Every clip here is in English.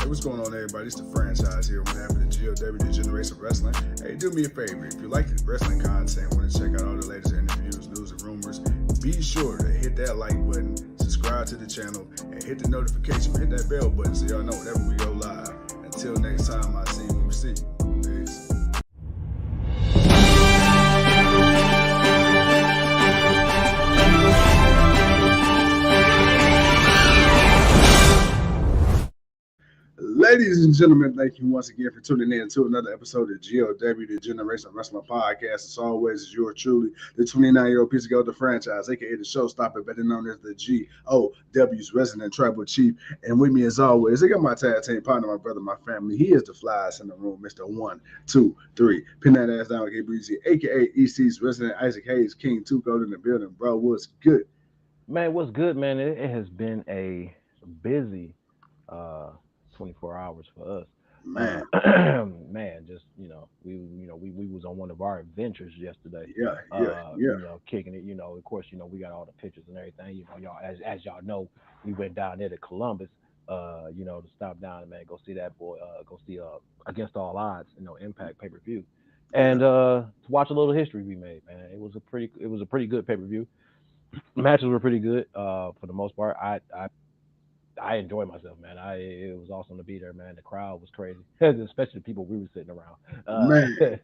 Hey, what's going on, everybody? It's the franchise here. What happened to GOW, the Generation of Wrestling? Hey, do me a favor. If you like the wrestling content, want to check out all the latest interviews, news, and rumors, be sure to hit that like button, subscribe to the channel, and hit the notification, hit that bell button so y'all know whenever we go live. Until next time, I see you when we see you. Peace. Ladies and gentlemen, thank you once again for tuning in to another episode of GOW, the Generation of Wrestling Podcast. As always, is yours truly, the 29-year-old piece of gold, the franchise, aka the showstopper, better known as the GOW's resident tribal chief. And with me, as always, I got my tag team partner, my brother, my family. He is the flyest in the room, Mr. 1, 2, 3. Pin that ass down, K Breezy, aka EC's resident Isaac Hayes, King 2 Gold in the building. Bro, what's good? Man, what's good, man? It has been a busy 24 hours for us. Man, Man, just we was on one of our adventures yesterday. yeah. Kicking it. Of course, we got all the pictures and everything. Y'all as y'all know, we went down there to Columbus. To stop down and man, go see that boy. Go see Against All Odds. Impact pay-per-view, and to watch a little history we made. Man, it was a pretty good pay-per-view. Matches were pretty good for the most part. I enjoyed myself, man. It was awesome to be there, man. The crowd was crazy, especially the people we were sitting around. Man, man.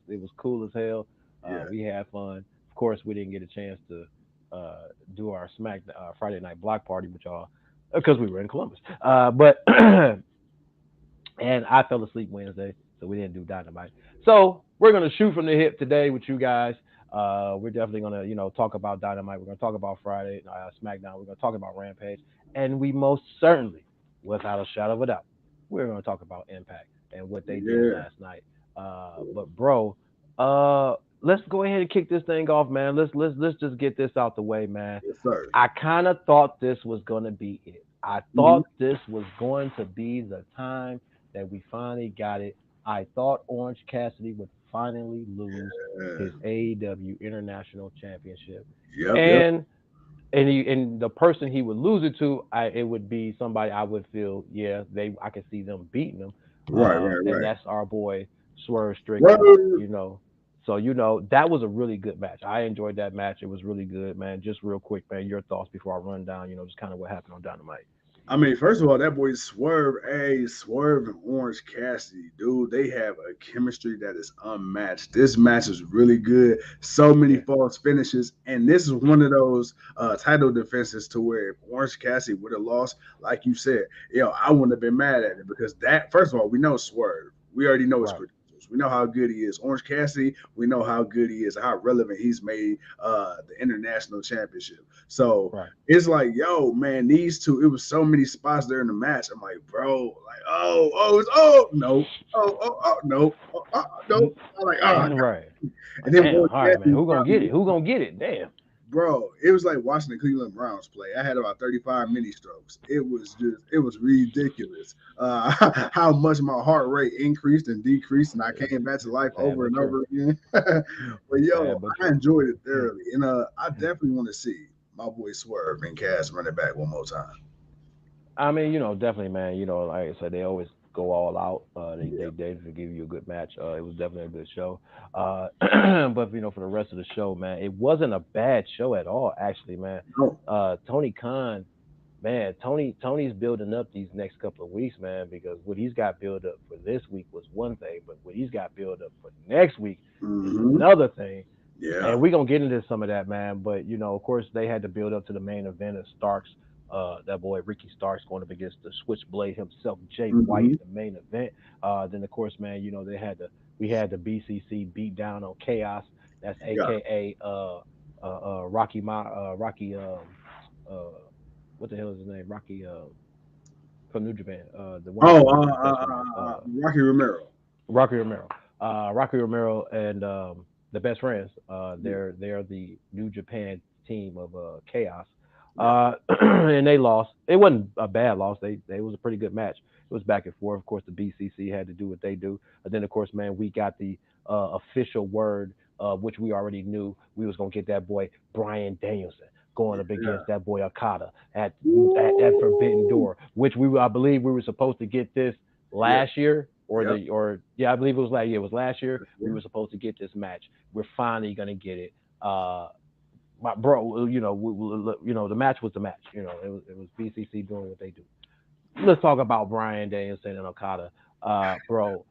It was cool as hell. Yeah. We had fun. Of course, we didn't get a chance to do our Friday night block party with y'all because we were in Columbus. But and I fell asleep Wednesday, so we didn't do Dynamite. So we're gonna shoot from the hip today with you guys. We're definitely gonna, talk about Dynamite. We're gonna talk about Friday, SmackDown. We're gonna talk about Rampage, and we most certainly, without a shadow of a doubt, we're gonna talk about Impact and what they did last night. But bro, let's go ahead and kick this thing off, man. Let's just get this out the way, man. Yes, sir. I kind of thought this was gonna be it. I thought this was going to be the time that we finally got it. I thought Orange Cassidy would finally lose his AEW International Championship, Yep. and the person he would lose it to, it would be somebody I would feel, I could see them beating him, Right. and that's our boy Swerve Strickland, So that was a really good match. I enjoyed that match. It was really good, man. Just real quick, man, your thoughts before I run down, just kind of what happened on Dynamite. I mean, first of all, that boy Swerve and Orange Cassidy, dude, they have a chemistry that is unmatched. This match is really good. So many false finishes, and this is one of those title defenses to where if Orange Cassidy would have lost, like you said, I wouldn't have been mad at it because that, first of all, we know Swerve. We already know his credentials. We know how good he is. Orange Cassidy, we know how good he is, how relevant he's made the international championship. So it's like, yo, man, these two, it was so many spots there in the match. I'm like, bro, like, no, no. I'm like, right. And then damn, all right, man, who gonna get it? Who gonna get it? Damn. Bro, it was like watching the Cleveland Browns play. I had about 35 mini strokes. It was ridiculous. How much my heart rate increased and decreased, and I came back to life over and over again. But I enjoyed it thoroughly, and I definitely want to see my boy Swerve and Cass run it back one more time. I mean, definitely, man. Like I said, they always go all out. They definitely give you a good match. It was definitely a good show. But for the rest of the show, man, it wasn't a bad show at all, actually, man. No. Tony Khan, man, Tony's building up these next couple of weeks, man, because what he's got built up for this week was one thing, but what he's got built up for next week is another thing. Yeah. And we're gonna get into some of that, man. But of course, they had to build up to the main event of Starks. That boy Ricky Starks going up against the Switchblade himself, Jay White, in the main event. Then of course, man, we had the BCC beat down on Chaos. That's AKA Rocky what the hell is his name? Rocky from New Japan. The one Rocky Romero. Rocky Romero and the best friends. They're the New Japan team of Chaos. And they lost. It wasn't a bad loss. It was a pretty good match. It was back and forth. Of course, the BCC had to do what they do. And then, of course, man, we got the official word, which we already knew we was gonna get that boy Bryan Danielson. going up Yeah. against that boy Okada at Forbidden Woo! Door, which I believe we were supposed to get this Yeah. last year Yep. or yeah, I believe it was last year. It was last year we Yeah. were supposed to get this match. We're finally gonna get it. My bro, the match was the match. It was BCC doing what they do. Let's talk about Bryan Danielson and Okada. Bro,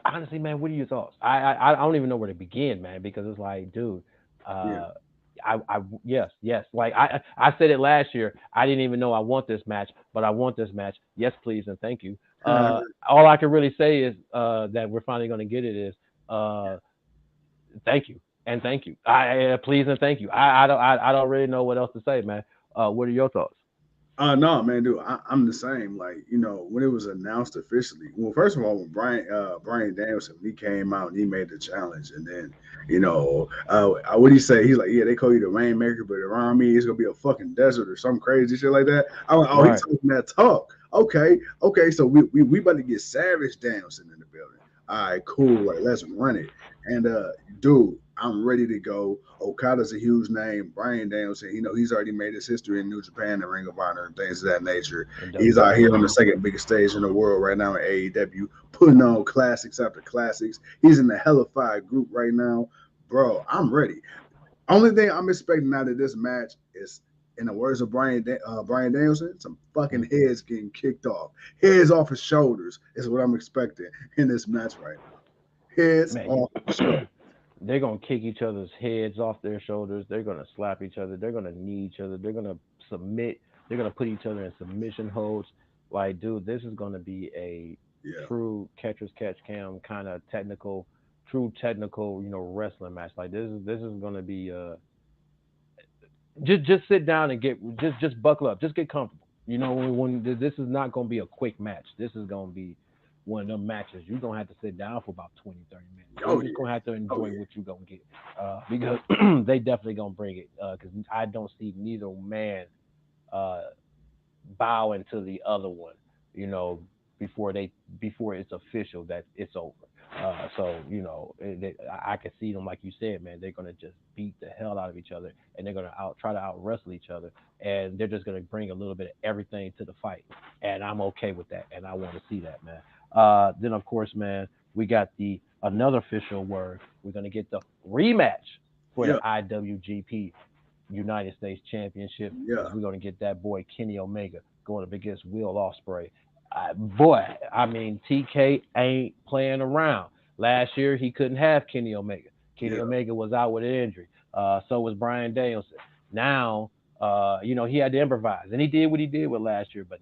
honestly, man, what are your thoughts? I don't even know where to begin, man, because it's like, dude, Yeah. uh, yes, like I said it last year. I didn't even know I want this match, but I want this match. Yes, please and thank you. All I can really say is that we're finally going to get it is uh, thank you and thank you. Please and thank you. I don't really know what else to say, man. What are your thoughts? No, man, dude, I'm the same. Like, when it was announced officially. Well, first of all, when Brian Danielson, when he came out and he made the challenge, and then, what did he say? He's like, yeah, they call you the rainmaker, but around me, it's gonna be a fucking desert or some crazy shit like that. I'm like, oh, he's Right. talking that talk. Okay, so we about to get Savage Danielson in the building. All right, cool. Like, let's run it. And dude, I'm ready to go. Okada's a huge name. Brian Danielson, he's already made his history in New Japan and Ring of Honor and things of that nature. In He's out here on the WWE. second biggest stage in the world right now in AEW, putting on classics after classics. He's in the hellified group right now. Bro, I'm ready. Only thing I'm expecting out of this match is, in the words of Brian Danielson, some fucking Mm-hmm. heads getting kicked off. Heads off his shoulders is what I'm expecting in this match right now. Heads Man, off shoulders. they're gonna kick each other's heads off their shoulders. They're gonna slap each other. They're gonna knee each other. They're gonna submit. They're gonna put each other in submission holds. Like, dude, this is gonna be a Yeah, true catcher's catch cam kind of technical, true technical, wrestling match. Like, this is gonna be just sit down and just buckle up, just get comfortable. When this is not gonna be a quick match. This is gonna be one of them matches you're gonna have to sit down for about 20, 30 minutes. You're oh just yeah, gonna have to oh enjoy yeah, what you're gonna get, because they definitely gonna bring it, because I don't see neither man uh, bowing to the other one, you know, before it's official that it's over. So I can see them, like you said, man. They're gonna just beat the hell out of each other, and they're gonna try to out wrestle each other, and they're just gonna bring a little bit of everything to the fight, and I'm okay with that, and I want to see that, man. Then of course, man, we got the another official word. We're gonna get the rematch for the yeah, IWGP United States Championship, yeah, as we're going to get that boy Kenny Omega going up against Will Ospreay. Boy, I mean, TK ain't playing around. Last year, he couldn't have Kenny Omega. Kenny yeah, Omega was out with an injury. So was Brian Danielson. Now, he had to improvise, and he did what he did with last year. But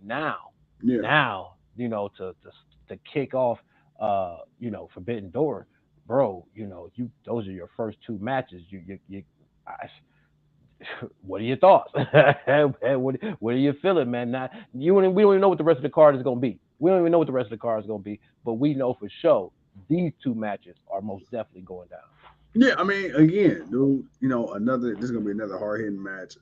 yeah. now, to kick off, Forbidden Door, bro, those are your first two matches. I, what are your thoughts? What are you feeling, man? Now we don't even know what the rest of the card is gonna be. We don't even know what the rest of the card is gonna be, but we know for sure these two matches are most definitely going down. Yeah, I mean, again, dude, this is gonna be another hard hitting match.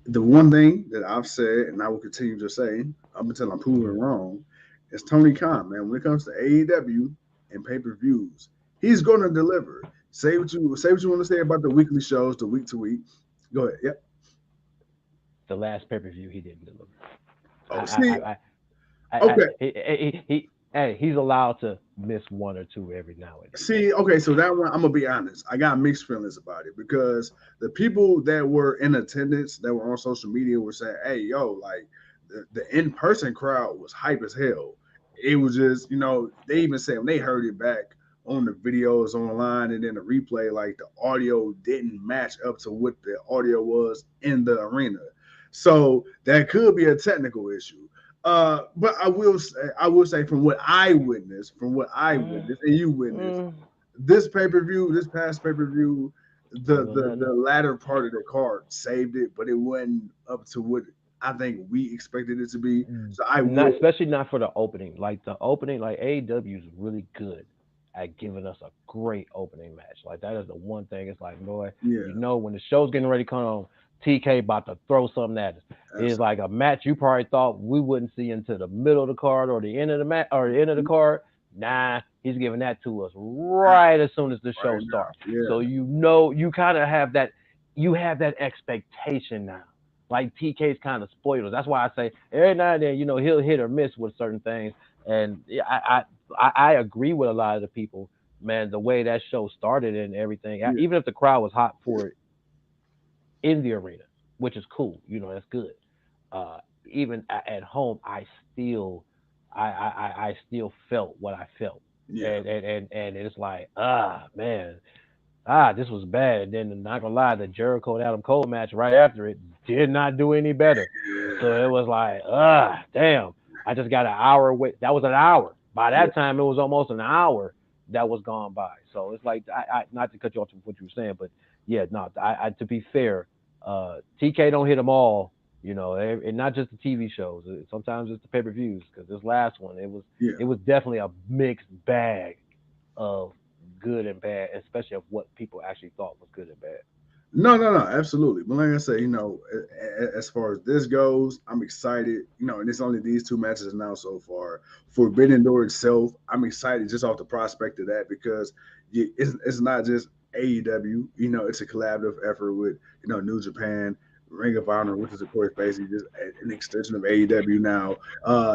The one thing that I've said, and I will continue to say up until I'm Hmm. proven wrong, is Tony Khan, man. When it comes to AEW and pay per views, he's going to deliver. Say what you want to say about the weekly shows, the week to week. Go ahead. Yep. The last pay per view he didn't deliver. I, Oh, I, see, I, okay, hey, he's allowed to miss one or two every now and then, man. okay. So that one, I'm gonna be honest. I got mixed feelings about it because the people that were in attendance, that were on social media, were saying, "Hey, yo, like the in person crowd was hype as hell." It was just, they even said when they heard it back on the videos online and then the replay, like the audio didn't match up to what the audio was in the arena. So that could be a technical issue. But I will say from what I Mm, witnessed, and you witnessed mm, this past pay per view, the, no, the no, the no. latter part of the card saved it, but it wasn't up to what I think we expected it to be. So I Not will, especially not for the opening. Like the opening, like AEW is really good at giving us a great opening match. Like that is the one thing. It's like, boy, yeah, when the show's getting ready to come on, TK about to throw something at us. It's absolutely, like a match you probably thought we wouldn't see until the middle of the card or the end of the match or the end of the card. Nah, he's giving that to us right as soon as the show Right now. starts. So Yeah. you know, you kind of have that, you have that expectation now. Like TK's kind of spoiled us. That's why I say every now and then, he'll hit or miss with certain things. And yeah, I agree with a lot of the people, man. The way that show started and everything, Yeah. even if the crowd was hot for it in the arena, which is cool, that's good. Uh, even at home, I still felt what I felt, Yeah. and it's like, man, this was bad. And then not gonna lie, the Jericho and Adam Cole match right after it did not do any better. So Yeah. it was like, damn, I just got an hour wait. That was an hour. By Yeah. that time, it was almost an hour that was gone by. So it's like, I not to cut you off from what you were saying, but yeah, no, to be fair, TK don't hit them all. And not just the TV shows. Sometimes it's the pay per views because this last one, Yeah. it was definitely a mixed bag of good and bad, especially of what people actually thought was good and bad. No, no, no, absolutely. But like I say, as far as this goes, I'm excited. And it's only these two matches now so far. Forbidden Door itself, I'm excited just off the prospect of that because it's not just AEW. It's a collaborative effort with New Japan, Ring of Honor, which is of course basically just an extension of AEW now.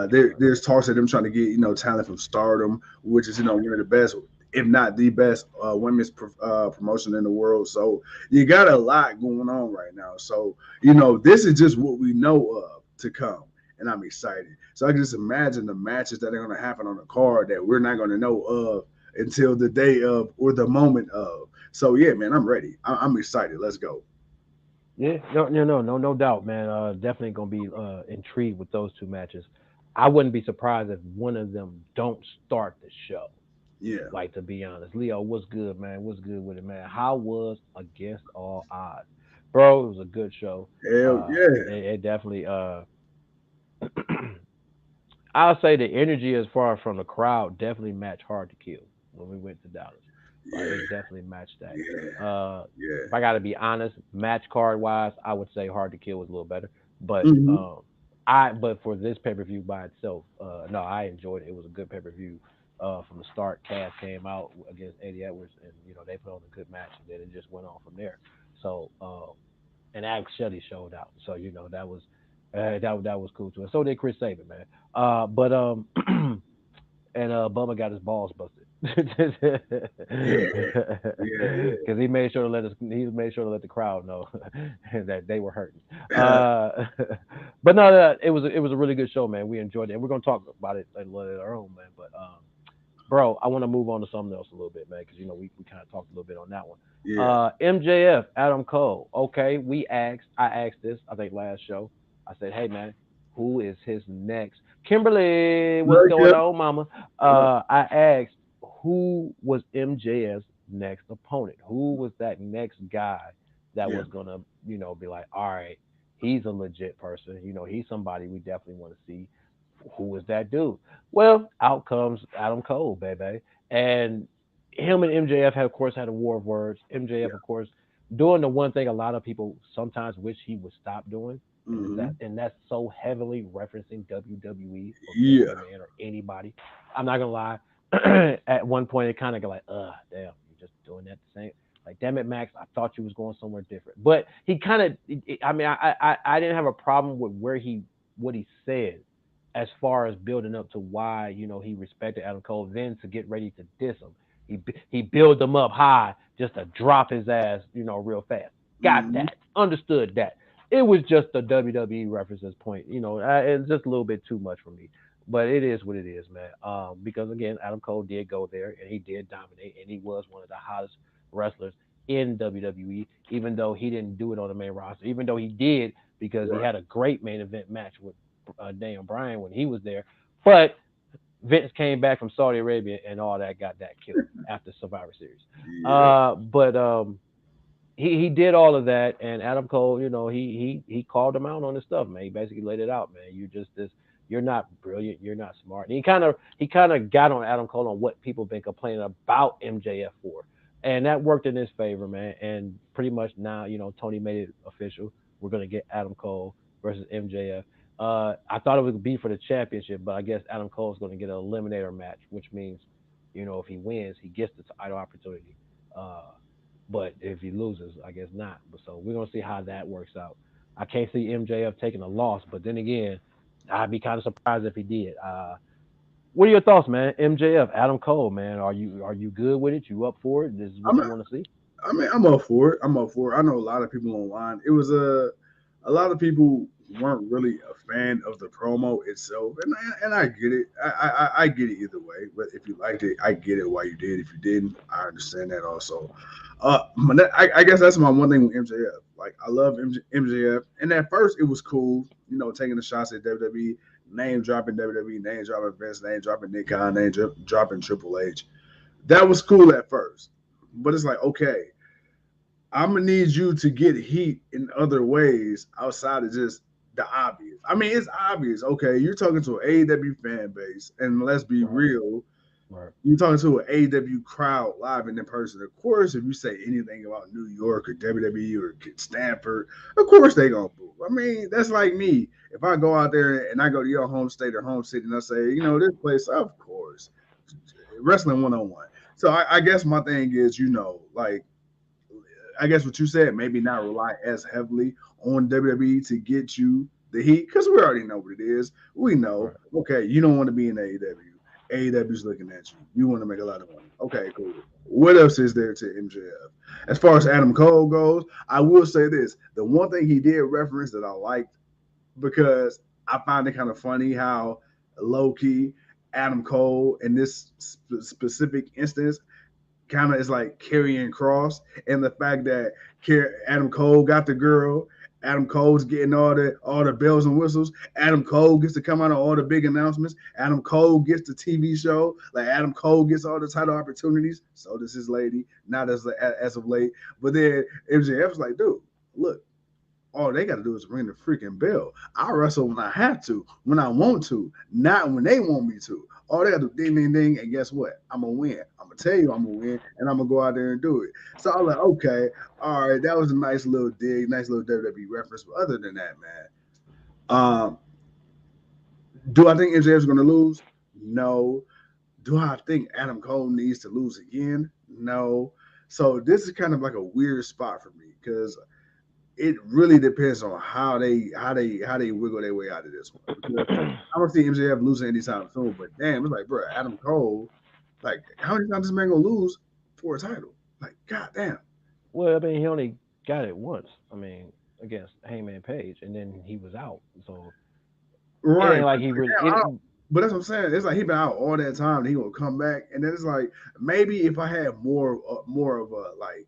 There's talks of them trying to get talent from Stardom, which is one of the best, if not the best, women's promotion in the world. So you got a lot going on right now. So, this is just what we know of to come. And I'm excited. So I can just imagine the matches that are going to happen on the card that we're not going to know of until the day of or the moment of. So yeah, man, I'm ready. I'm excited. Let's go. Yeah, no doubt, man. Definitely gonna be intrigued with those two matches. I wouldn't be surprised if one of them don't start the show. Yeah. Like, to be honest, Leo, what's good, man? What's good with it, man? How was Against All Odds, bro? It was a good show. Hell yeah. It definitely. I'll say the energy as far from the crowd definitely matched Hard to Kill when we went to Dallas. Like, Yeah. it definitely matched that. Yeah. If I got to be honest, match card wise, I would say Hard to Kill was a little better. But Yeah. but for this pay per view by itself, no, I enjoyed it. It was a good pay per view. From the start, Cass came out against Eddie Edwards, and they put on a good match, and then it just went on from there. So and Alex Shelley showed out. So that was that was cool too. And so did Chris Sabin, man. But and Bubba got his balls busted Yeah. Yeah. because he made sure to let the crowd know that they were hurting. Yeah. But no, it was a really good show, man. We enjoyed it, and we're gonna talk about it a little later on, man. But bro, I want to move on to something else a little bit, man, because we kind of talked a little bit on that one. Yeah. MJF, Adam Cole. Okay, I asked this, I think last show. I said, hey man, who is his next? Kimberly, what's Look going up. on, mama? What? I asked who was MJF's next opponent? Who was that next guy that Yeah. was gonna, be like, all right, he's a legit person. He's somebody we definitely want to see. Who was that dude? Well, out comes Adam Cole, baby. And him and MJF have, of course, had a war of words. Yeah. MJF, of course, doing the one thing a lot of people sometimes wish he would stop doing, Hmm. and that's so heavily referencing WWE or Vince Yeah. McMahon or anybody. I'm not gonna lie. At one point, it kind of got like, damn, you're just doing that the same. Like, damn it, Max, I thought you was going somewhere different. But he kind of, I mean, I didn't have a problem with what he said as far as building up to why he respected Adam Cole. Then to get ready to diss him, he built him up high just to drop his ass real fast. Got Hmm. that, understood that. It was just a WWE references point, it's just a little bit too much for me. But it is what it is, man. Because again, Adam Cole did go there and he did dominate, and he was one of the hottest wrestlers in WWE. Even though he didn't do it on the main roster, even though he did because he Right. had a great main event match with Daniel Bryan when he was there. But Vince came back from Saudi Arabia and all that got that killed after Survivor Series. Yeah. But he did all of that, and Adam Cole, he called him out on his stuff, man. He basically laid it out, man. You're just this. You're not brilliant. You're not smart. And he kind of got on Adam Cole on what people have been complaining about MJF for, and that worked in his favor, man. And pretty much now, Tony made it official. We're gonna get Adam Cole versus MJF. I thought it would be for the championship, but I guess Adam Cole's going to get an eliminator match, which means, if he wins, he gets the title opportunity. Uh, but if he loses, I guess not. But so we're gonna see how that works out. I can't see MJF taking a loss, but then again, I'd be kind of surprised if he did. What are your thoughts, man? MJF, Adam Cole, man, are you good with it? You up for it? This is what I'm you want to see? I mean, I'm up for it. I'm up for it. I know a lot of people online. It was a lot of people weren't really a fan of the promo itself, and I get it. I get it either way. But if you liked it, I get it why you did. If you didn't, I understand that also. I guess that's my one thing with MJF. Like I love MJF, and at first it was cool, taking the shots at WWE, name dropping WWE, name dropping Vince, name dropping Nick Khan, dropping Triple H. That was cool at first, but it's like okay, I'm gonna need you to get heat in other ways outside of just the obvious. I mean, it's obvious. Okay, you're talking to an AEW fan base, and let's be Right, real, right, you're talking to an AEW crowd live and in person. Of course, if you say anything about New York or WWE or Stanford, of course they gonna boo. I mean, that's like me. If I go out there and I go to your home state or home city and I say, this place, of course, wrestling 101. So I guess my thing is, like I guess what you said, maybe not rely as heavily on WWE to get you the heat because we already know what it is. We know, right. okay, you don't want to be in AEW. AEW's looking at you. You want to make a lot of money. Okay, cool. What else is there to MJF? As far as Adam Cole goes, I will say this: the one thing he did reference that I liked because I find it kind of funny how low key Adam Cole in this specific instance kind of is like carrying cross, and the fact that Adam Cole got the girl, Adam Cole's getting all the bells and whistles. Adam Cole gets to come out on all the big announcements. Adam Cole gets the TV show. Like Adam Cole gets all the title opportunities. So does his lady, not as of late. But then MJF's like, dude, look, all they got to do is ring the freaking bell. I wrestle when I have to, when I want to, not when they want me to. All they got to do, ding, ding, ding, and guess what? I'm gonna win. I'm gonna tell you I'm gonna win, and I'm gonna go out there and do it. So I was like, okay, all right, that was a nice little dig, nice little WWE reference. But other than that, man, um, do I think MJF's gonna lose? No. Do I think Adam Cole needs to lose again? No. So this is kind of like a weird spot for me because it really depends on how they wiggle their way out of this one. Because I don't see MJF losing anytime soon. But damn, it's like, bro, Adam Cole, like, how many times this man gonna lose for a title? Like, goddamn. Well, I mean, he only got it once. I mean, against Heyman Page, and then he was out. So it Right. ain't like But, he really. damn, It, but that's what I'm saying. It's like he been out all that time. And he gonna come back, and then it's like maybe if I had more of a like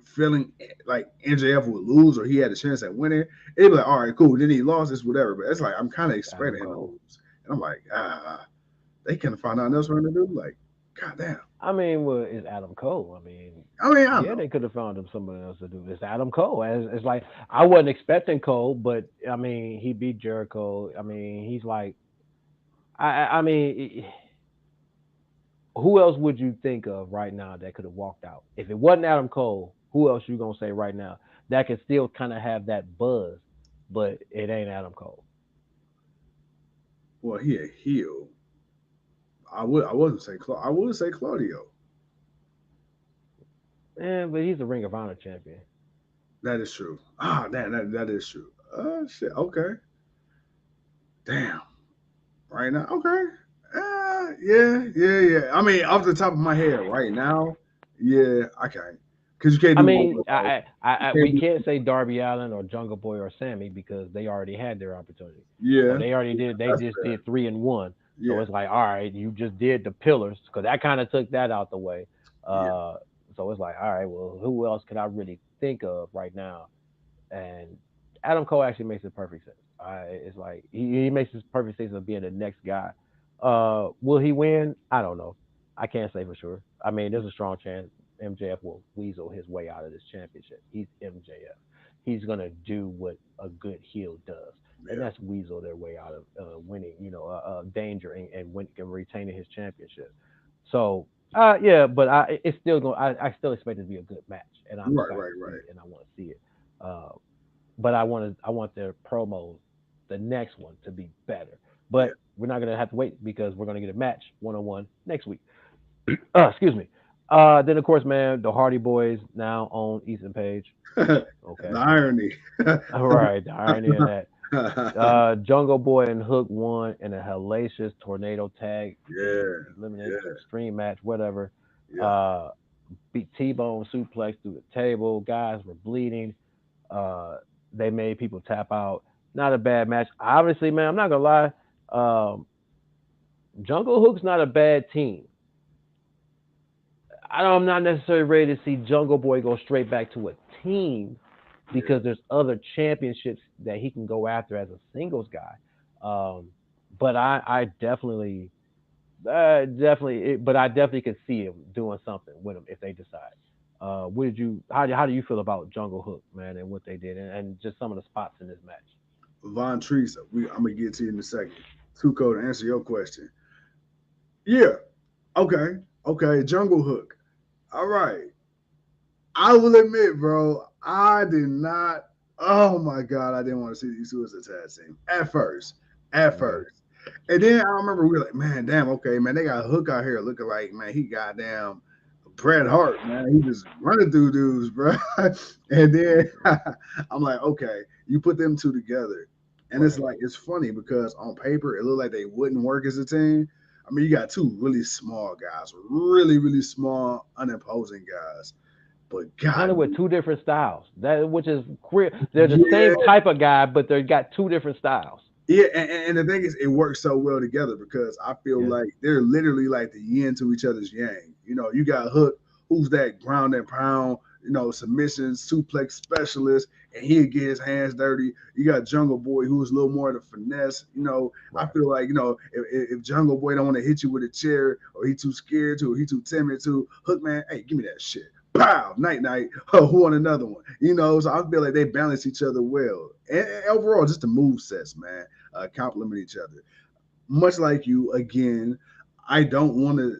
feeling like MJF would lose or he had a chance at winning, it'd be like, all right, cool. Then he lost this, whatever. But it's like I'm kind of Adam expecting him to Cole. lose, and I'm like, they couldn't find out else for him to do. Like, goddamn. I mean, well, it's Adam Cole. I mean, I mean, I yeah, know. they could have found him somebody else to do. It's Adam Cole. It's like I wasn't expecting Cole, but I mean, he beat Jericho. I mean, he's like, I mean, who else would you think of right now that could have walked out? If it wasn't Adam Cole, who else you gonna say right now that could still kind of have that buzz, but it ain't Adam Cole? Well, he a heel. I wouldn't say I would say Claudio. But he's a Ring of Honor champion. That is true. Damn, that is true. Shit. Okay. Damn. Right now. Okay. Yeah. I mean, off the top of my head, right now, yeah, I can't. Because you can't I do one mean, without. You we can't can't say do. Darby Allen or Jungle Boy or Sammy because they already had their opportunity, or Yeah, they already did. They that's just fair. did 3-1. So Yeah, it's like, all right, you just did the pillars because that kind of took that out the way. yeah. Uh, so it's like, all right, well, who else can I really think of right now? And Adam Cole actually makes it perfect sense. It's like he makes his perfect sense of being the next guy. Will he win? I don't know. I can't say for sure. I mean, there's a strong chance MJF will weasel his way out of this championship. He's MJF. He's gonna do what a good heel does, and Yeah. that's weasel their way out of winning. Danger and retaining his championship. So, yeah, but it's still going. I still expect it to be a good match, and I'm Right, excited right, to see right. it, and I want to see it. Uh, but I want their promos. the next one to be better. Yeah. But we're not gonna have to wait because we're gonna get a match 1-on-1 next week. Excuse me. Then of course, man, the Hardy Boys now own Ethan Page. The Okay, irony. all right, the irony of that. Jungle Boy and Hook won in a hellacious tornado tag Yeah. elimination Yeah. extreme match, whatever. Yeah. Uh, beat T-Bone suplex through the table. Guys were bleeding. Uh, they made people tap out. Not a bad match. Obviously, man, I'm not gonna lie. Um, Jungle Hook's not a bad team. I'm not necessarily ready to see Jungle Boy go straight back to a team Yeah. because there's other championships that he can go after as a singles guy. But I definitely, but I definitely could see him doing something with him if they decide. What did you? How do you feel about Jungle Hook, man, and what they did, and just some of the spots in this match? Von Treese, I'm gonna get to you in a second. Tuco, to answer your question. Yeah. Okay. Okay. Jungle Hook. All right. I will admit, bro, I did not. Oh my god, I didn't want to see these two as a tag team at first. At Hmm. first, and then I remember we were like, man, damn, okay, man, they got Hook out here looking like, man, he goddamn Bret Hart, man, he just running through dudes, bro. And then I'm like, okay, you put them two together, and it's Right. like it's funny because on paper it looked like they wouldn't work as a team. I mean, you got two really small guys, really small, unimposing guys. But Kind God, of with two different styles. That which is queer. They're the yeah, same type of guy, but they got two different styles. yeah, and the thing is, it works so well together because I feel Yeah. like they're literally like the yin to each other's yang. You know, you got Hook, who's that ground and pound, submission suplex specialist, and he'll get his hands dirty. You got Jungle Boy, who's a little more of the finesse. I Right. feel like if Jungle Boy don't want to hit you with a chair, or he too scared to, or he too timid to, Hook man, hey, give me that shit. Pow, night night. Oh, who want another one? So I feel like they balance each other well, and overall, just the move sets, man, complement each other. Much like you, again, I don't want to.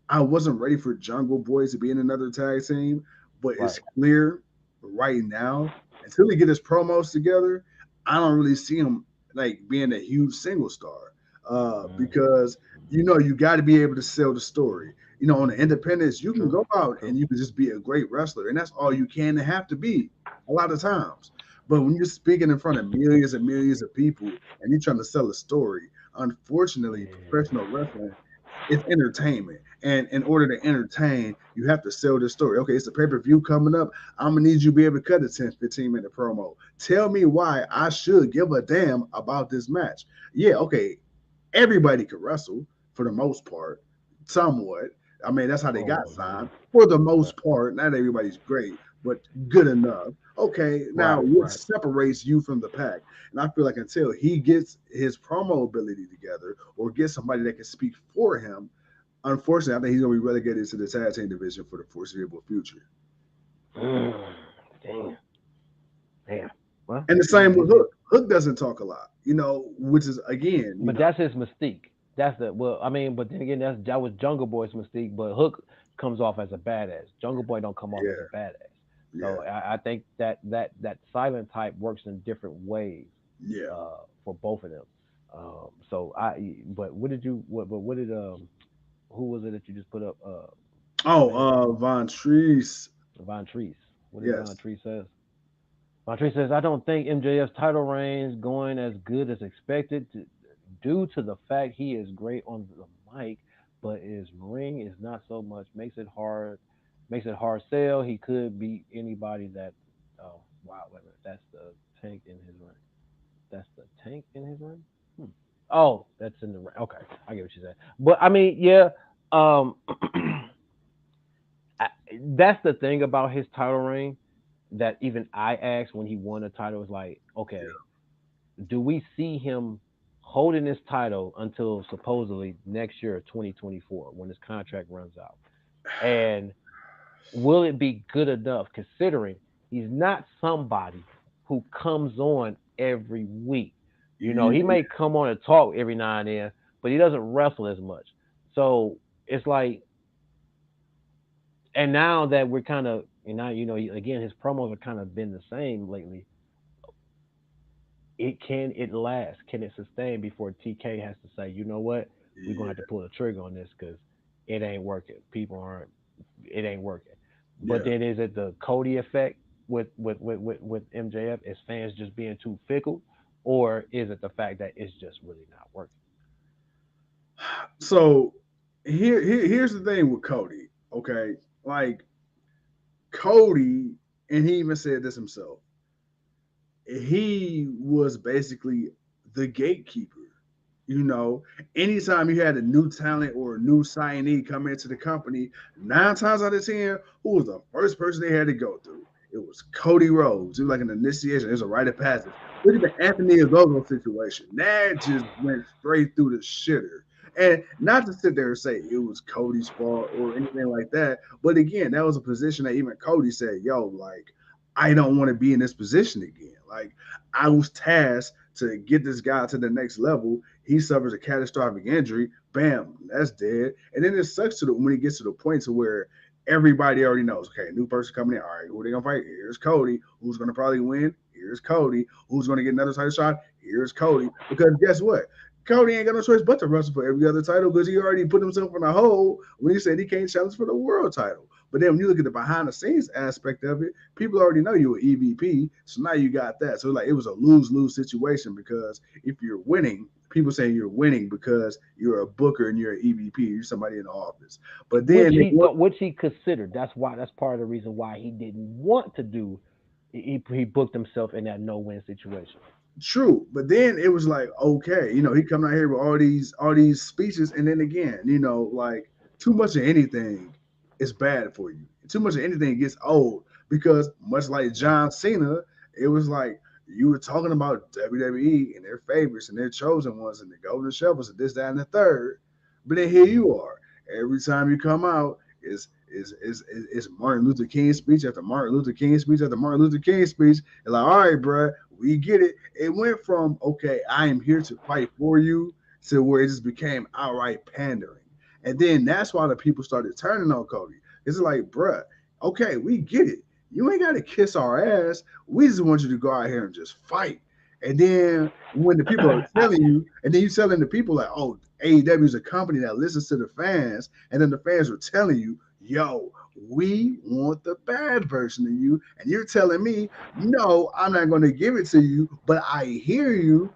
I wasn't ready for Jungle Boys to be in another tag team, but it's Right. clear right now until they get his promos together, I don't really see him like being a huge single star. Mm. Because you got to be able to sell the story. On the independents, you can True. go out and True. you can just be a great wrestler, and that's all you can and have to be a lot of times. But when you're speaking in front of millions and millions of people and you're trying to sell a story, unfortunately, Yeah. professional wrestling is entertainment. And in order to entertain, you have to sell the story. Okay, it's a pay-per-view coming up. I'm gonna need you to be able to cut a 10, 15-minute promo. Tell me why I should give a damn about this match. Yeah, okay. Everybody can wrestle for the most part, somewhat. I mean, that's how they got Oh yeah. signed. For the Right. most part, not everybody's great, but good enough. Okay, now Right. what Right. separates you from the pack? And I feel like until he gets his promo ability together or gets somebody that can speak for him, unfortunately, I think he's going to be relegated to the tag team division for the foreseeable future. Mm. Damn. Damn. Well, And the you know same with Hook. Hook doesn't talk a lot, which is again, but that's his mystique. That's the well. I mean, but then again, that was Jungle Boy's mystique. But Hook comes off as a badass. Jungle Boy don't come off as yeah, a badass. yeah, So I think that silent type works in different ways yeah. for both of them. So but what did you what but what did who was it that you just put up Oh, name? Von Treese. Von Treese. What did Von Yes. Treese says? Von Treese says I don't think MJF's title reign is going as good as expected due to the fact he is great on the mic, but his ring is not so much. Makes it hard sell. He could beat anybody that. Oh wow, wait a minute. That's the tank in his ring. That's the tank in his ring. Hmm. Oh, that's in the ring. Okay, I get what you said. But I mean, yeah. Um, I, that's the thing about his title reign that even I asked when he won the title was like, okay, do we see him holding this title until supposedly next year, 2024, when his contract runs out? And will it be good enough considering he's not somebody who comes on every week? He Yeah. may come on and talk every now and then, but he doesn't wrestle as much. So it's like, and now that we're kind of, again, his promos have kind of been the same lately. it last? Can it sustain before TK has to say, you know what, we're gonna have to Yeah, pull the trigger on this because it ain't working. People aren't. It ain't working. But yeah. then is it the Cody effect with MJF? Is fans just being too fickle, or is it the fact that it's just really not working? So here's the thing with Cody. Okay, like Cody, and he even said this himself. He was basically the gatekeeper. You know, anytime you had a new talent or a new signee come into the company, 9 times out of 10, who was the first person they had to go through? It was Cody Rhodes. It was like an initiation. It was a rite of passage. Look at the Anthony Ogogo situation. That just went straight through the shitter. And not to sit there and say it was Cody's fault or anything like that, but again, that was a position that even Cody said, "Yo, like I don't want to be in this position again. Like I was tasked to get this guy to the next level. He suffers a catastrophic injury. Bam, that's dead. And then it sucks when he gets to the point to where everybody already knows. Okay, new person coming in. All right, who are they gonna fight? Here's Cody. Who's gonna probably win? Here's Cody. Who's gonna get another title shot? Here's Cody. Because guess what? Cody ain't got no choice but to wrestle for every other title because he already put himself in a hole when he said he can't challenge for the world title. But then when you look at the behind the scenes aspect of it, people already know you were EVP, so now you got that. So like it was a lose lose situation because if you're winning, people say you're winning because you're a booker and you're an EVP, you're somebody in the office. But Which then they he want thought, which he considered. That's why. That's part of the reason why he didn't want to do. He booked himself in that no win situation. true, but then it was like, okay, he coming out here with all these speeches, and then again, like too much of anything is bad for you. Too much of anything gets old because much like John Cena, it was like you were talking about WWE and their favorites and their chosen ones and the golden shovels and this, that, and the third. But then here you Hmm. are. Every time you come out, is Martin Luther King speech after Martin Luther King speech after Martin Luther King speech. And like, all right, bro, we get it. It went from okay, I am here to fight for you to where it just became outright pandering. And then that's why the people started turning on Cody. It's like, bruh, okay, we get it. You ain't got to kiss our ass. We just want you to go out here and just fight. And then when the people are I, telling you, and then you telling the people like, oh, AEW is a company that listens to the fans, and then the fans are telling you, yo, we want the bad version of you, and you're telling me, no, I'm not going to give it to you, but I hear you.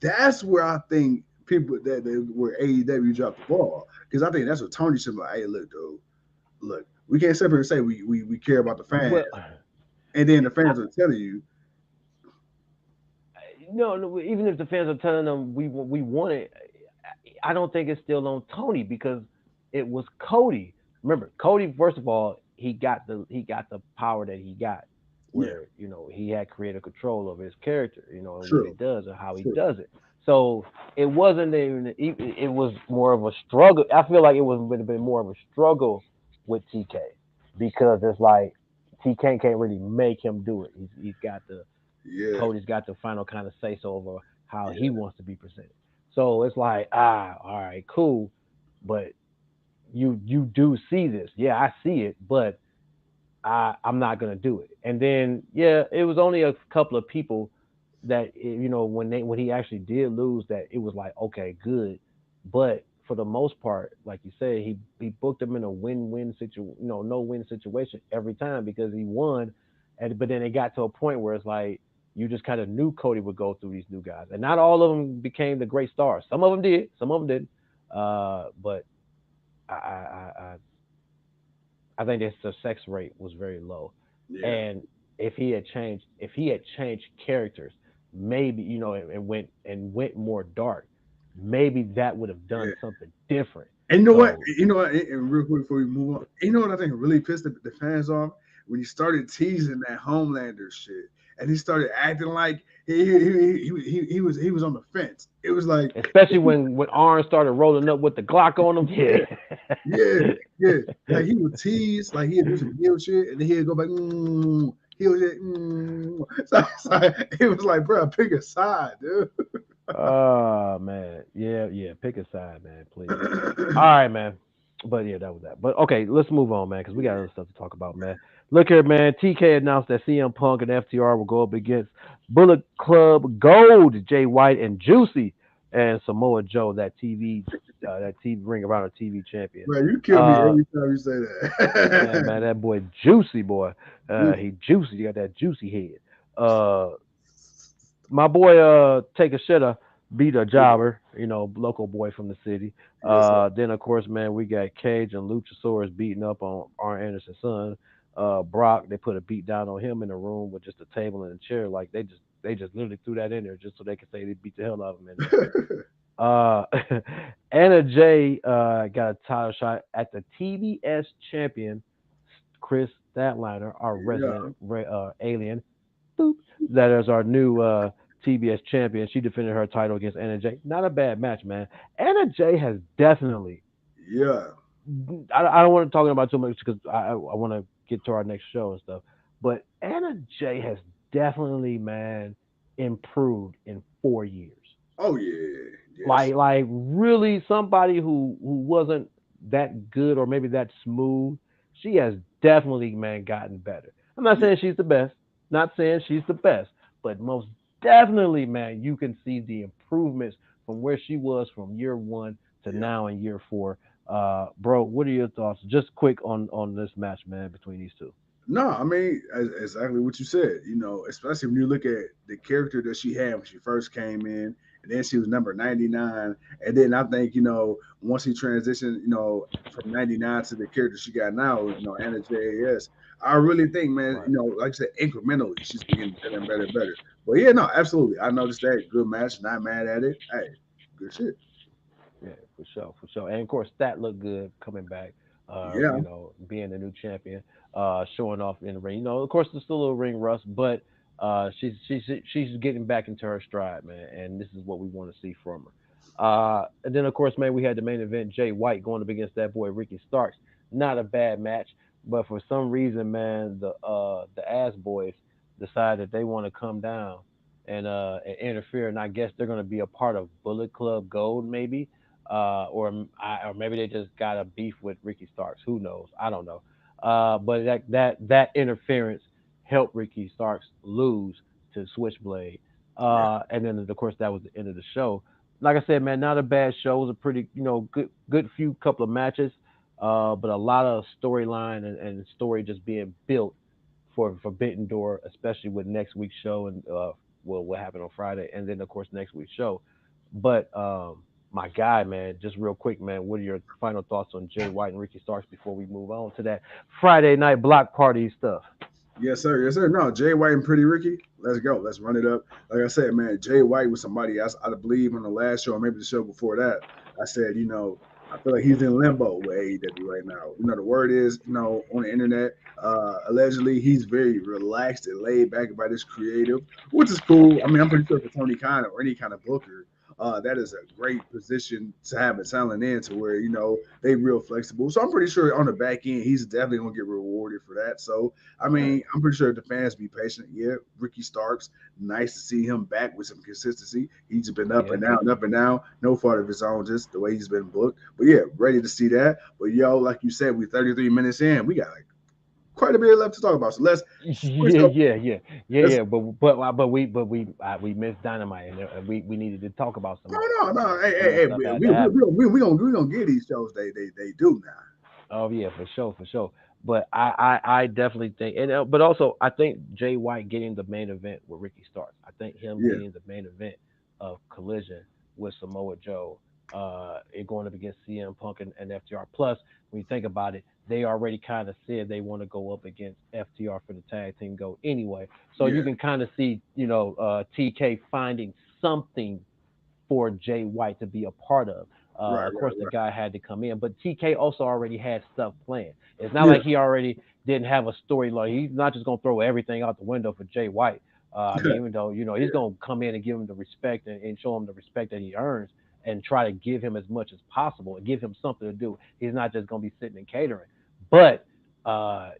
That's where I think people where AEW dropped the ball because I think that's what Tony should be like. Hey, look, dude, look, we can't sit here and say we care about the fans, well, and then the I, fans are telling you, no, no. Even if the fans are telling them we want it, I don't think it's still on Tony because it was Cody. Remember, Cody. First of all, he got the power that he got, yeah, where he had creative control over his character, and what he true, does and how he true, does it. So it wasn't even. It was more of a struggle. I feel like it would have been more of a struggle with TK because it's like TK can't really make him do it. He's got the yeah, Cody's got the final kind of say so over how he yeah, wants to be presented. So it's like, all right, cool, but you do see this, yeah, I see it, but I'm not gonna do it. And then yeah, it was only a couple of people that when he actually did lose that it was like okay, good, but for the most part, like you said, he booked him in a win-win situation, no win situation every time because he won, and but then it got to a point where it's like you just kind of knew Cody would go through these new guys, and not all of them became the great stars. Some of them did, some of them didn't. But I think the success rate was very low. yeah, And if he had changed characters, maybe and went more dark, maybe that would have yeah. done something different. And you know what? So And real quick before we move on, you know what I think really pissed the fans off when he started teasing that Homelander shit, and he started acting like he was on the fence. It was like, especially when Arn started rolling up with the Glock on him, yeah, yeah. yeah, yeah. Like he would tease, like he'd do some heel shit, and then he'd go back, heel shit, So it was like, bro, pick a side, dude. Oh man, yeah, yeah. Pick a side, man, please. All right, man. But yeah, that was that. But okay, let's move on, man, because we got other stuff to talk about, man. Look here, man. TK announced that CM Punk and FTR will go up against Bullet Club Gold, Jay White and Juicy, and Samoa Joe, that TV Ring of Honor TV champion. Man, you kill me Uh, every time you say man, that. that boy Juicy boy. Dude, He juicy. He got that juicy head. Uh, my boy Take a Shitter beat a jobber, local boy from the city. yes, sir. Then of course, man, we got Cage and Luchasaurus beating up on Arn Anderson's son. Brock, they put a beat down on him in a room with just a table and a chair. Like they just literally threw that in there just so they could say they beat the hell out of him in there. Uh, Anna Jay got a title shot at the TBS champion, Chris Statlander, our resident Yeah, alien. Boop. That is our new TBS champion. She defended her title against Anna Jay. Not a bad match, man. Anna Jay has definitely. yeah, I don't want to talk about too much because I want to get to our next show and stuff. But Anna Jay has definitely, man, improved in 4 years. oh yeah, yes, Like really somebody who wasn't that good or maybe that smooth. She has definitely, man, gotten better. I'm not yeah, saying she's the best, not saying she's the best, but most definitely, man, you can see the improvements from where she was from year one to yeah. now in year four. Bro, what are your thoughts, just quick, on this match, man, between these two? No, I mean exactly what you said. Especially when you look at the character that she had when she first came in, and then she was number 99, and then I think once he transitioned, from 99 to the character she got now, Anna JAS. I really think, man, Right. like I said, incrementally she's been getting better and better and better. But yeah, no, absolutely, I noticed that. Good match, not mad at it. Hey, good shit. Yeah, for sure, for sure. And of course, that looked good coming back. Yeah, Being the new champion, showing off in the ring. Of course, there's still a little ring rust, but she's getting back into her stride, man. And this is what we want to see from her. And then of course, man, we had the main event: Jay White going up against that boy Ricky Starks. Not a bad match, but for some reason, man, the Ass Boys decide that they want to come down and interfere, and I guess they're going to be a part of Bullet Club Gold, maybe or maybe they just got a beef with Ricky Starks. Who knows? I don't know. But that interference helped Ricky Starks lose to Switchblade. right. And then of course that was the end of the show. Like I said, man, not a bad show. It was a pretty good few couple of matches, but a lot of storyline and story just being built for Forbidden Door, especially with next week's show and what happened on Friday, and then of course next week's show. But my guy, man, just real quick, man, what are your final thoughts on Jay White and Ricky Starks before we move on to that Friday night block party stuff? Yes, sir. Yes, sir. No, Jay White and Pretty Ricky. Let's go. Let's run it up. Like I said, man, Jay White was somebody I believe on the last show, or maybe the show before that. I said, I feel like he's in limbo with AEW right now. The word is, on the internet, allegedly he's very relaxed and laid back about his creative, which is cool. I mean, I'm pretty sure for Tony Khan or any kind of booker, that is a great position to have a talent in to where, they real flexible. So I'm pretty sure on the back end, he's definitely gonna get rewarded for that. So I Right. mean, I'm pretty sure the fans be patient. Yeah, Ricky Starks, nice to see him back with some consistency. He's been up Yeah. and down, up and down. No fault of his own, just the way he's been booked. But yeah, ready to see that. But yo, like you said, we 33 minutes in. We got like quite a bit left to talk about. So let's switch Yeah, up. yeah, yeah, yeah, Let's yeah. But we missed Dynamite, and we needed to talk about some no, of it no, because no. Hey, some hey, of the hey. stuff had We to we happen. we we gonna get these shows. They do now. Oh yeah, for sure, for sure. But I definitely think, and but also I think Jay White getting the main event with Ricky Starks. I think him Yeah, getting the main event of Collision with Samoa Joe, it going up against CM Punk and FTR. Plus, when you think about it, they already kind of said they want to go up against FTR for the tag team go anyway. So you yeah. can kind of see, TK finding something for Jay White to be a part of. Right, Of right, course, the right. guy had to come in, but TK also already had stuff planned. It's not Yeah, like he already didn't have a storyline. He's not just gonna throw everything out the window for Jay White. I mean, even though he's yeah. gonna come in and give him the respect and show him the respect that he earns, and try to give him as much as possible and give him something to do. He's not just gonna be sitting and catering. But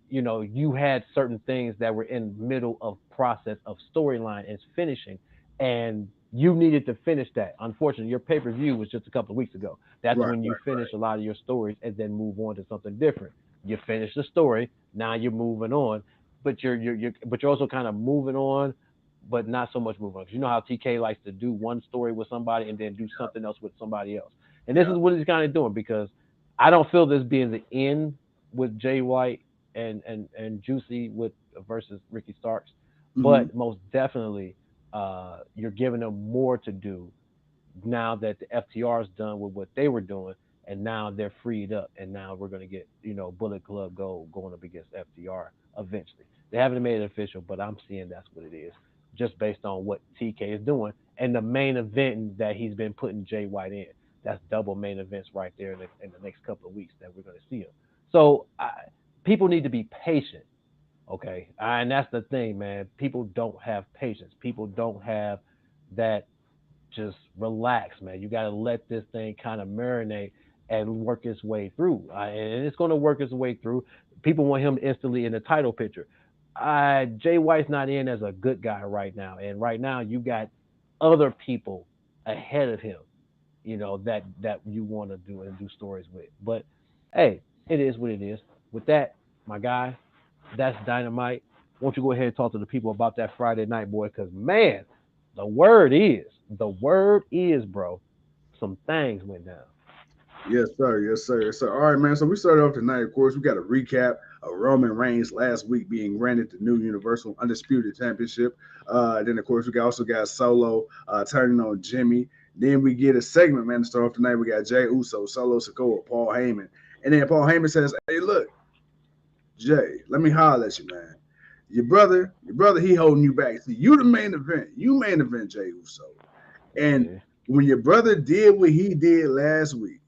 you had certain things that were in the middle of process of storyline and finishing, and you needed to finish that. Unfortunately, your pay per view was just a couple of weeks ago. That's Right, when you right, finish a lot of your stories and then move on to something different. You finish the story, Now you're moving on, but you're also kind of moving on, but not so much moving on. 'Cause you know how TK likes to do one story with somebody and then do something else with somebody else, and this Yeah. is what he's kind of doing because I don't feel this being the end with Jay White and Juicy with versus Ricky Starks, Hmm. but most definitely, you're giving them more to do now that the FTR is done with what they were doing, and now they're freed up, and now we're going to get Bullet Club Gold going up against FTR eventually. They haven't made it official, but I'm seeing that's what it is, just based on what TK is doing and the main event that he's been putting Jay White in. That's double main events right there in the next couple of weeks that we're going to see him. So people need to be patient. Okay, and that's the thing, man. People don't have patience. People don't have that just relax, man. You got to let this thing kind of marinate and work its way through. And it's going to work its way through. People want him instantly in the title picture. Jay White's not in as a good guy right now. And right now, you got other people ahead of him, that you want to do and do stories with. But hey, it is what it is. With that, my guy, that's Dynamite. Won't you go ahead and talk to the people about that Friday night, boy? Because man, the word is, bro, some things went down. Yes, sir. Yes, sir. Yes, sir. All right, man. So we started off tonight. Of course, we got a recap of Roman Reigns last week being granted the new Universal Undisputed Championship. Then, of course, also got Solo turning on Jimmy. Then we get a segment, man, to start off tonight. We got Jay Uso, Solo Sikoa, Paul Heyman. And then Paul Heyman says, "Hey, look, Jay, let me holler at you, man. Your brother, he holding you back. See, you the main event. You main event Jay Uso. And Yeah, when your brother did what he did last week,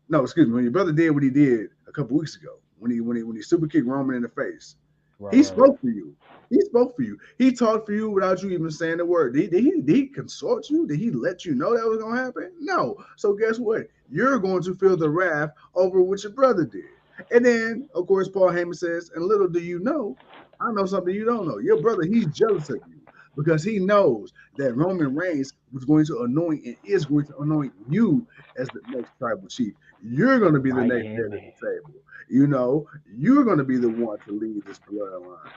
no, excuse me, when your brother did what he did a couple weeks ago, when he super kicked Roman in the face, right, he right, right. spoke for you. He spoke for you. He talked for you without you even saying the word. Did he consult you? Did he let you know that was gonna happen? No. So guess what? You're going to feel the wrath over what your brother did. And then, of course, Paul Heyman says, and little do you know, I know something you don't know. Your brother, he's jealous of you because he knows that Roman Reigns was going to anoint and is going to anoint you as the next tribal chief. You're going to be the Right next hand head of man. the table. You're going to be the one to lead this bloodline.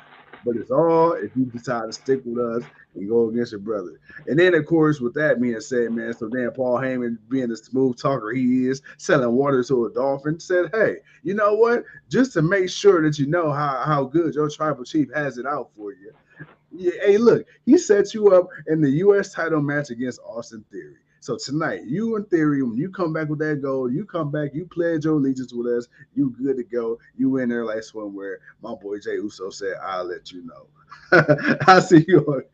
But it's all if you decide to stick with us and go against your brother. And then, of course, with that being said, man, so then Paul Heyman, being the smooth talker he is, selling water to a dolphin, said, hey, you know what? Just to make sure that you know how good your tribal chief has it out for you. Yeah, hey, look, he set you up in the U.S. title match against Austin Theory. So tonight, you and Theory, when you come back with that gold, you come back, you pledge your allegiance with us, you good to go. You in there like swimwear. My boy Jay Uso said, I'll let you know. I see you.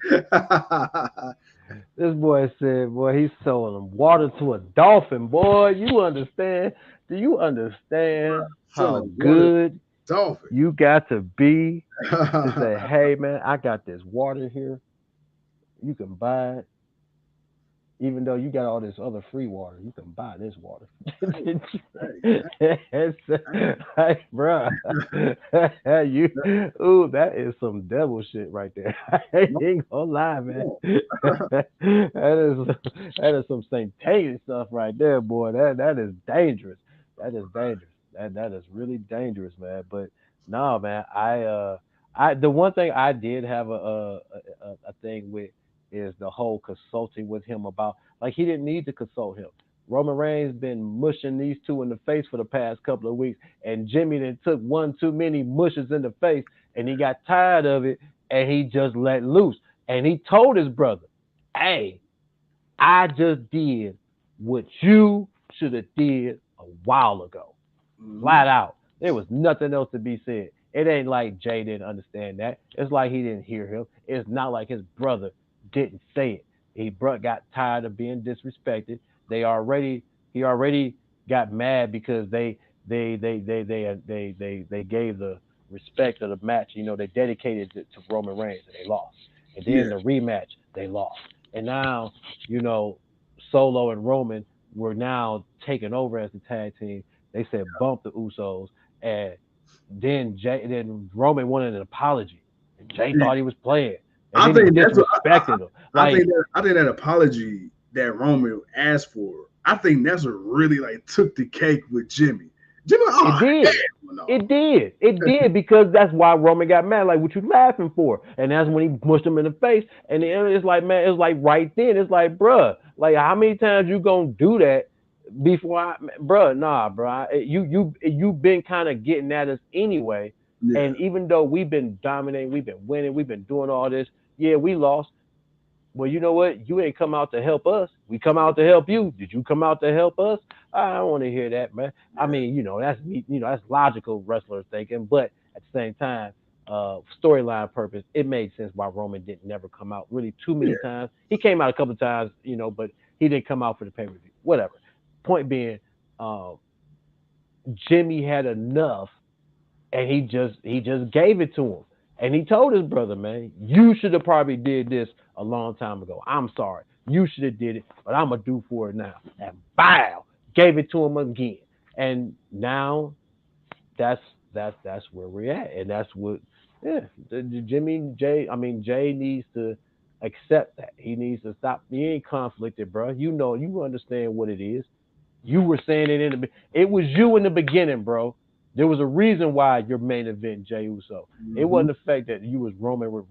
This boy said, boy, he's selling water to a dolphin. Boy, you understand? Do you understand how Selling water good dolphin. you got to be to say, hey, man, I got this water here. You can buy it. Even though you got all this other free water, you can buy this water. Hey, It's, hey, bro, you, ooh, that is some devil shit right there. I come ain't gonna lie, man. on. That is some satanic stuff right there, boy. That is dangerous. That is dangerous. That is really dangerous, man. But no, man, I the one thing I did have a thing with is the whole consulting with him about like he didn't need to consult him. Roman Reigns been mushing these two in the face for the past couple of weeks, and Jimmy then took one too many mushes in the face, and he got tired of it, and he just let loose, and he told his brother, "Hey, I just did what you should have did a while ago." Mhm. Flat out. There was nothing else to be said. It ain't like Jay didn't understand that. It's like he didn't hear him. It's not like his brother didn't say it. Got tired of being disrespected. He already got mad because they gave the respect of the match. They dedicated it to Roman Reigns and they lost. And then Yeah, the rematch, they lost. And now, you know, Solo and Roman were now taken over as the tag team. They said bump the Usos, and then Roman wanted an apology, and Jay yeah. thought he was playing, and I then he think that's what disrespected him. Like, I think that apology that Roman asked for, I think that's what really like took the cake with Jimmy. Jimmy, It oh did. hell no. It did. It did because that's why Roman got mad. Like, what you laughing for? And that's when he mushed him in the face. And then it's like, man, it's like right then. It's like, bruh, like how many times you gonna do that before bruh? Nah, bruh. You've been kind of getting at us anyway. Yeah, And even though we've been dominating, we've been winning, we've been doing all this. Yeah, we lost. Well, you know what? You ain't come out to help us. We come out to help you. Did you come out to help us? I don't want to hear that, man. I yeah, mean, that's me. That's logical wrestler thinking, but at the same time, storyline purpose, it made sense why Roman didn't never come out really too many yeah, times. He came out a couple of times, but he didn't come out for the pay per view. Whatever. Point being, uh, Jimmy had enough and he just gave it to him. And he told his brother, man, you should have probably did this a long time ago. I'm sorry. You should have did it, but I'm gonna do for it now. And bow, gave it to him again. And now that's that's where we're at. And that's what yeah, Jimmy Jay I mean Jay needs to accept that. He needs to stop. He ain't conflicted, bro. You understand what it is. You were saying it it was you in the beginning, bro. There was a reason why your main event, Jey Uso. It hmm wasn't the fact that you was rolling with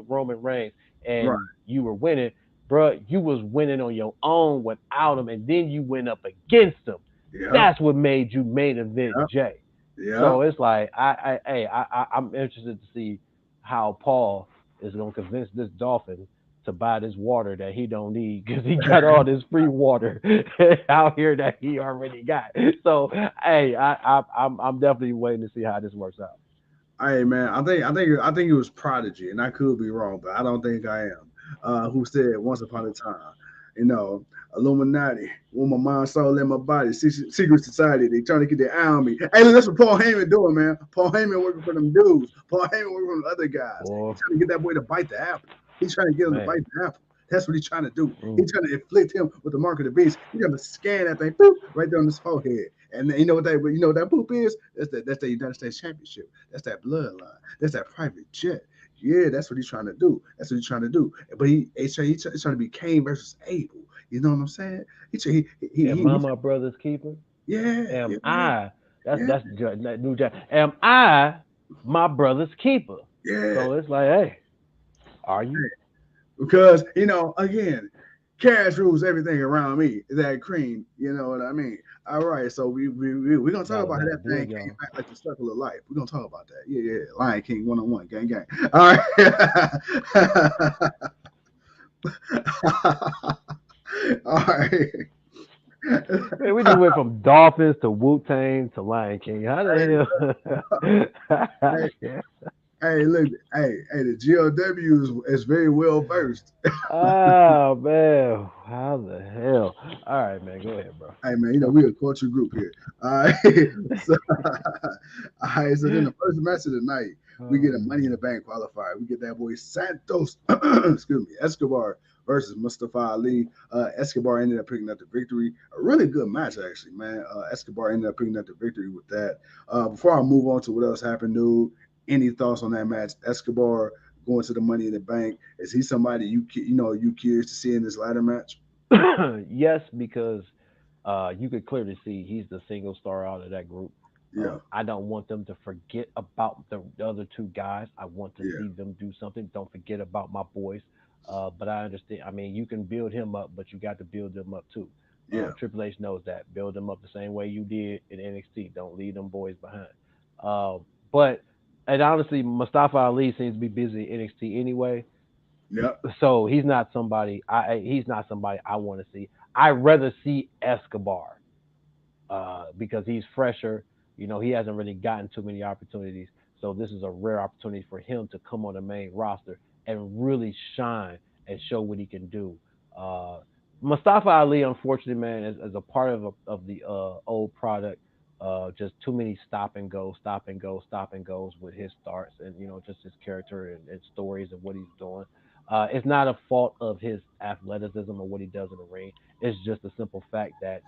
Roman Reigns right, and you were winning, bro. You was winning on your own without him, and then you went up against him. yeah, That's what made you main event yeah, Jay. yeah. So it's like I'm interested to see how Paul is gonna convince this dolphin to buy this water that he don't need because he got all this free water out here that he already got. So hey, I'm definitely waiting to see how this works out. Hey man, I think it was Prodigy, and I could be wrong, but I don't think I am. Who said once upon a time, you know, Illuminati, with my mind, soul, and my body, secret society, they trying to get their eye on me. Hey, look, that's what Paul Heyman doing, man. Paul Heyman working for them dudes. Paul Heyman working for the other guys. Boy, He's trying to get that boy to bite the apple. He's trying to get him to man. bite the apple. That's what he's trying to do. Mm. He's trying to inflict him with the mark of the beast. He's gonna scan that thing, boop, right there on his forehead. And then, you know what that poop is? That's the United States Championship. That's that bloodline. That's that private jet. Yeah, that's what he's trying to do. That's what he's trying to do. But he's trying to be Cain versus Abel. You know what I'm saying? Am I my brother's keeper? Yeah, Am yeah, I? yeah, That's that new jack. Am I my brother's keeper? yeah. So it's like, hey, are you? Because again, cash rules everything around me. That cream, you know what I mean? All right, so we're gonna talk Got a about how lot that to do thing it, came y'all. back like the circle of life. We're gonna talk about that. Yeah, yeah. Lion King 1-on-1, gang, gang. All right. All right. Man, we just went from Dolphins to Wu Tang to Lion King. How the hey, hell? hey, hey, look, hey, the GLW is very well versed. Oh man, how the hell? All right, man, go ahead, bro. Hey man, we're a culture group here. All right. So, all right, so then the first match of the night, we get a Oh money in the man. bank qualifier. We get that boy Santos, excuse me, Escobar versus Mustafa Ali. Escobar ended up picking up the victory. A really good match, actually, man. Escobar ended up picking up the victory with that. Before I move on to what else happened, dude, any thoughts on that match? Escobar going to the money in the bank. Is he somebody you curious to see in this ladder match? Yes, because you could clearly see he's the single star out of that group. Yeah, I don't want them to forget about the other two guys. I want to yeah, see them do something. Don't forget about my boys. But I understand. I mean, you can build him up, but you got to build them up too. yeah. Triple H knows that. Build them up the same way you did in NXT. Don't leave them boys behind. Uh, but and honestly, Mustafa Ali seems to be busy in NXT anyway, Yep. so he's not somebody I want to see. I'd rather see Escobar because he's fresher. He hasn't really gotten too many opportunities. So this is a rare opportunity for him to come on the main roster and really shine and show what he can do. Uh, Mustafa Ali, unfortunately, man, as a part of the old product, just too many stop and go, stop and go, stop and goes with his starts and just his character and stories and what he's doing. It's not a fault of his athleticism or what he does in the ring. It's just a simple fact that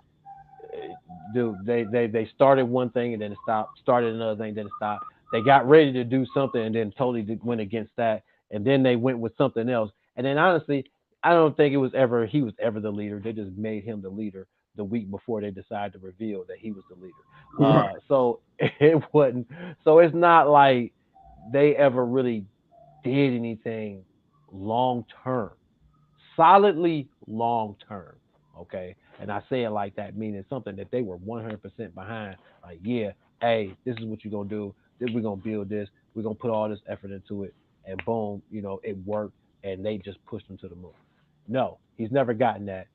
dude, they started one thing and then it stopped, started another thing, then it stopped. They got ready to do something and then totally went against that, and then they went with something else. And then honestly, I don't think he was ever the leader. They just made him the leader. the week before they decided to reveal that he was the leader. Right. So it wasn't. So it's not like they ever really did anything long term, solidly long term. Okay, and I say it like that, meaning something that they were 100% behind. Like, yeah, hey, this is what you're gonna do. Then we're gonna build this. We're gonna put all this effort into it, and boom, it worked, and they just pushed him to the moon. No, he's never gotten that.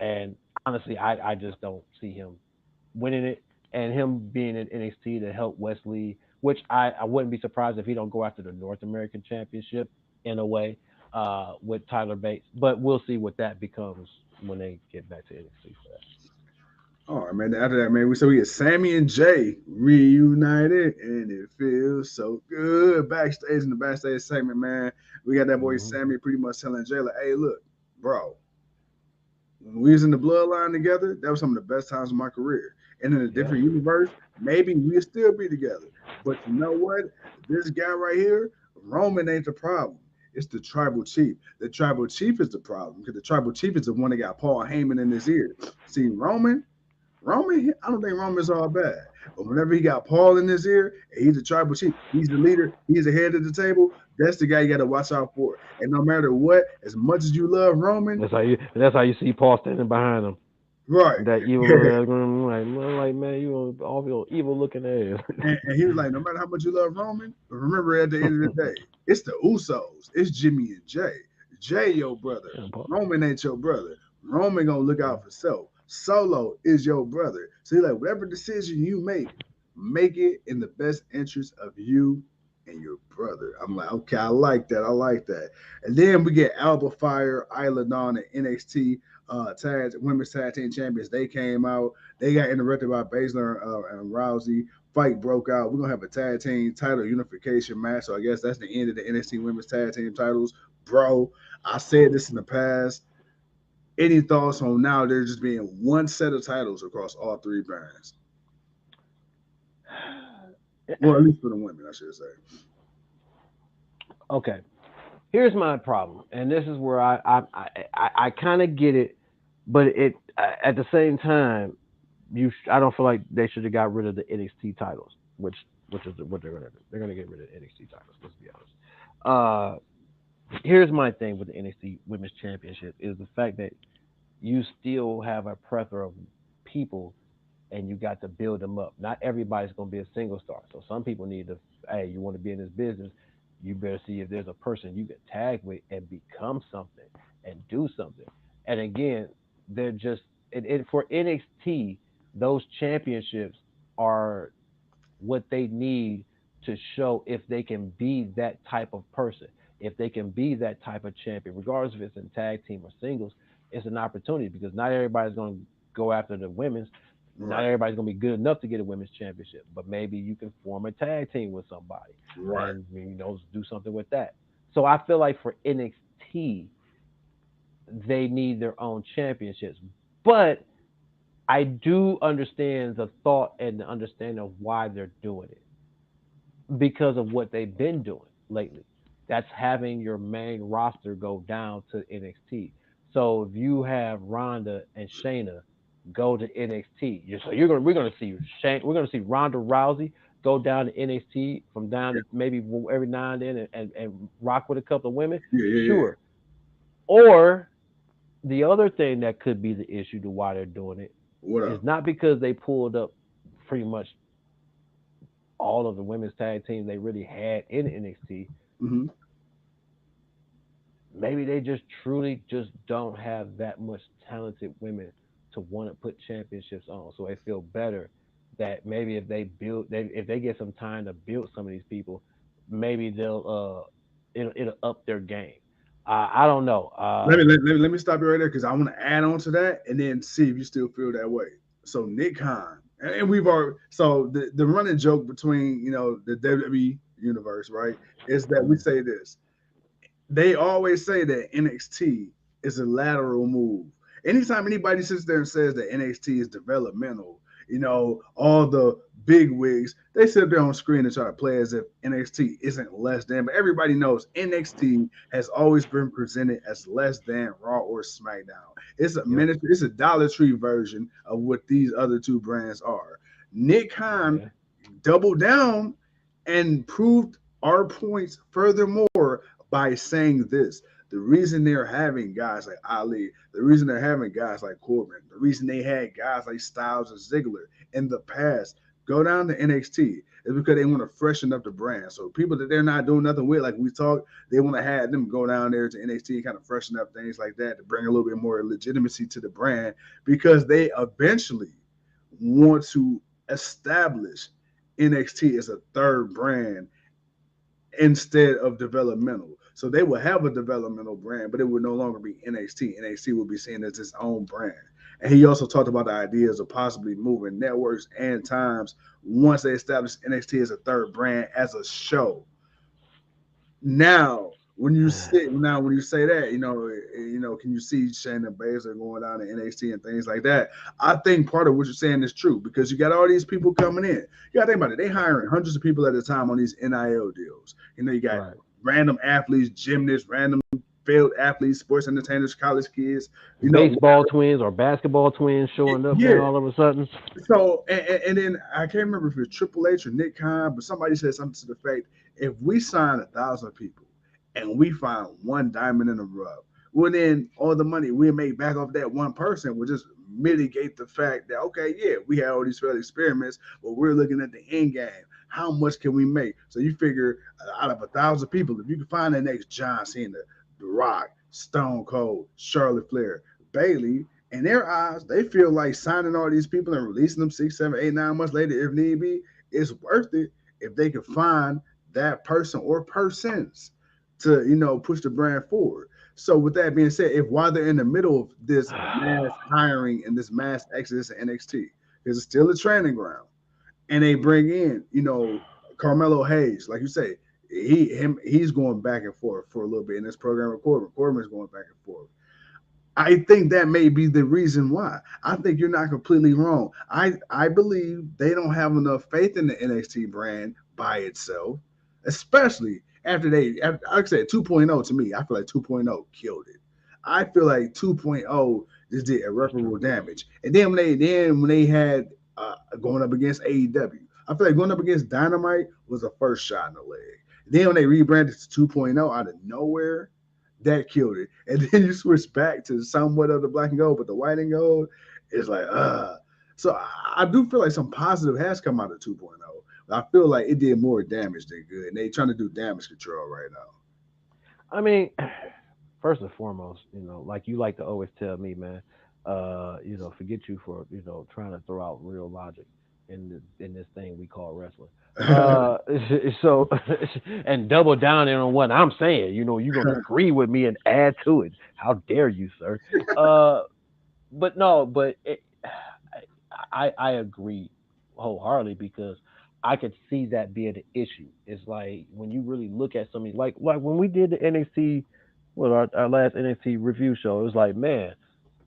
And honestly, I just don't see him winning it, and him being in NXT to help Wesley, which I wouldn't be surprised if he don't go after the North American Championship in a way with Tyler Bates, but we'll see what that becomes when they get back to NXT for that. All right, man. After that, man, we get Sammy and Jay reunited, and it feels so good. Backstage in the backstage segment, man, we got that boy Hmm. Sammy pretty much telling Jay, like, "Hey, look, bro, when we was in the bloodline together, that was some of the best times of my career. And in a Yeah, different universe, maybe we'll still be together. But you know what? This guy right here, Roman ain't the problem. It's the tribal chief. The tribal chief is the problem because the tribal chief is the one that got Paul Heyman in his ear. See, Roman, I don't think Roman's all bad. But whenever he got Paul in his ear, and he's the tribal chief, he's the leader, he's the head of the table, that's the guy you got to watch out for. And no matter what, as much as you love Roman, that's how you see Paul standing behind him. right. That evil, like man, you all your evil looking ass. And he was like, no matter how much you love Roman, remember at the end of the day, it's the Usos, it's Jimmy and Jay. Jay, your brother. Yeah, Paul. Roman ain't your brother. Roman gonna look out for self. Solo is your brother. So he's like, whatever decision you make it in the best interest of you and your brother. I'm like, okay, I like that. I like that. And then we get Alba Fire, Isla Dawn, and NXT women's tag team champions. They came out. They got interrupted by Baszler and Rousey. Fight broke out. We're gonna have a tag team title unification match. So I guess that's the end of the NXT women's tag team titles. Bro, I said this in the past. Any thoughts on now there just being one set of titles across all three brands? Well, at least for the women, I should say. Okay, here's my problem, and this is where I kind of get it, but at the same time, I don't feel like they should have got rid of the NXT titles, which is what they're gonna do. They're gonna get rid of the NXT titles. Let's be honest. Here's my thing with the NXT Women's Championship is the fact that you still have a plethora of people and you got to build them up. Not everybody's going to be a single star. So some people need to, hey, you want to be in this business, you better see if there's a person you can tag with and become something and do something. And again, they're just, for NXT, those championships are what they need to show if they can be that type of person, if they can be that type of champion, regardless if it's in tag team or singles. It's an opportunity because not everybody's going to go after the women's. Not Right, everybody's going to be good enough to get a women's championship, but maybe you can form a tag team with somebody right. and do something with that. So I feel like for NXT, they need their own championships, but I do understand the thought and the understanding of why they're doing it because of what they've been doing lately. That's having your main roster go down to NXT. So if you have Ronda and Shayna go to NXT, we're gonna see we're gonna see Ronda Rousey go down to NXT from down Yeah, to maybe every now and then and rock with a couple of women. yeah, yeah, yeah. Sure. Or the other thing that could be the issue to why they're doing it What is up? not because they pulled up pretty much all of the women's tag teams they really had in NXT. Mm-hmm. Maybe they just truly just don't have that much talented women to want to put championships on. So they feel better that maybe if they get some time to build some of these people, maybe it'll up their game. I don't know. Let me stop you right there because I want to add on to that and then see if you still feel that way. So Nick Khan, and we've already so the running joke between the WWE universe, right, is that we Mm, say this. They always say that NXT is a lateral move. Anytime anybody sits there and says that NXT is developmental, all the big wigs, they sit there on screen and try to play as if NXT isn't less than. But everybody knows NXT has always been presented as less than Raw or SmackDown. It's a Yep. miniature, it's a Dollar Tree version of what these other two brands are. Nick Khan Yeah. doubled down and proved our points furthermore by saying this. The reason they're having guys like Ali, the reason they're having guys like Corbin, the reason they had guys like Styles and Ziggler in the past go down to NXT is because they want to freshen up the brand. So people that they're not doing nothing with, like we talked, they want to have them go down there to NXT and kind of freshen up things like that to bring a little bit more legitimacy to the brand because they eventually want to establish NXT as a third brand instead of developmental. So they will have a developmental brand, but it would no longer be NXT. NXT will be seen as its own brand. And he also talked about the ideas of possibly moving networks and times once they establish NXT as a third brand as a show. Now, when you say that, can you see Shayna Baszler going down to NXT and things like that? I think part of what you're saying is true because you got all these people coming in. You got to think about it. They hiring hundreds of people at a time on these NIL deals. You got Right. random athletes, gymnasts, random failed athletes, sports entertainers, college kids. Baseball twins or basketball twins showing up Yeah. now all of a sudden. So and then I can't remember if it was Triple H or Nick Khan, but somebody said something to the fact if we sign 1,000 people and we find one diamond in the rough, well then all the money we make back off that one person will just mitigate the fact that okay, yeah, we had all these failed experiments, but we're looking at the end game. How much can we make? So you figure out of 1,000 people, if you can find the next John Cena, The Rock, Stone Cold, Charlotte Flair, Bailey, in their eyes, they feel like signing all these people and releasing them 6, 7, 8, 9 months later, if need be, it's worth it if they can find that person or persons to push the brand forward. So with that being said, if while they're in the middle of this mass hiring and this mass exodus in NXT, because it's still a training ground, and they bring in Carmelo Hayes, like you say, he's going back and forth for a little bit in this program with Corbin. Corbin's going back and forth. I think that may be the reason why. I think you're not completely wrong. I believe they don't have enough faith in the NXT brand by itself, especially like I said, 2.0 to me, I feel like 2.0 killed it. I feel like 2.0 just did That's irreparable true. damage. And then when they had going up against AEW, I feel like going up against Dynamite was the first shot in the leg. Then when they rebranded to 2.0 out of nowhere, that killed it. And then you switch back to somewhat of the black and gold, but the white and gold is like, So I do feel like some positive has come out of 2.0. But I feel like it did more damage than good. And they trying to do damage control right now. I mean, first and foremost, like you like to always tell me, man, forget you for, trying to throw out real logic in this thing we call wrestling. Uh, so and double down on what I'm saying. You're gonna agree with me and add to it. How dare you, sir? Uh, but no, but I agree wholeheartedly because I could see that being an issue. It's like when you really look at something like when we did the NXT, well, our last NXT review show, it was like, man,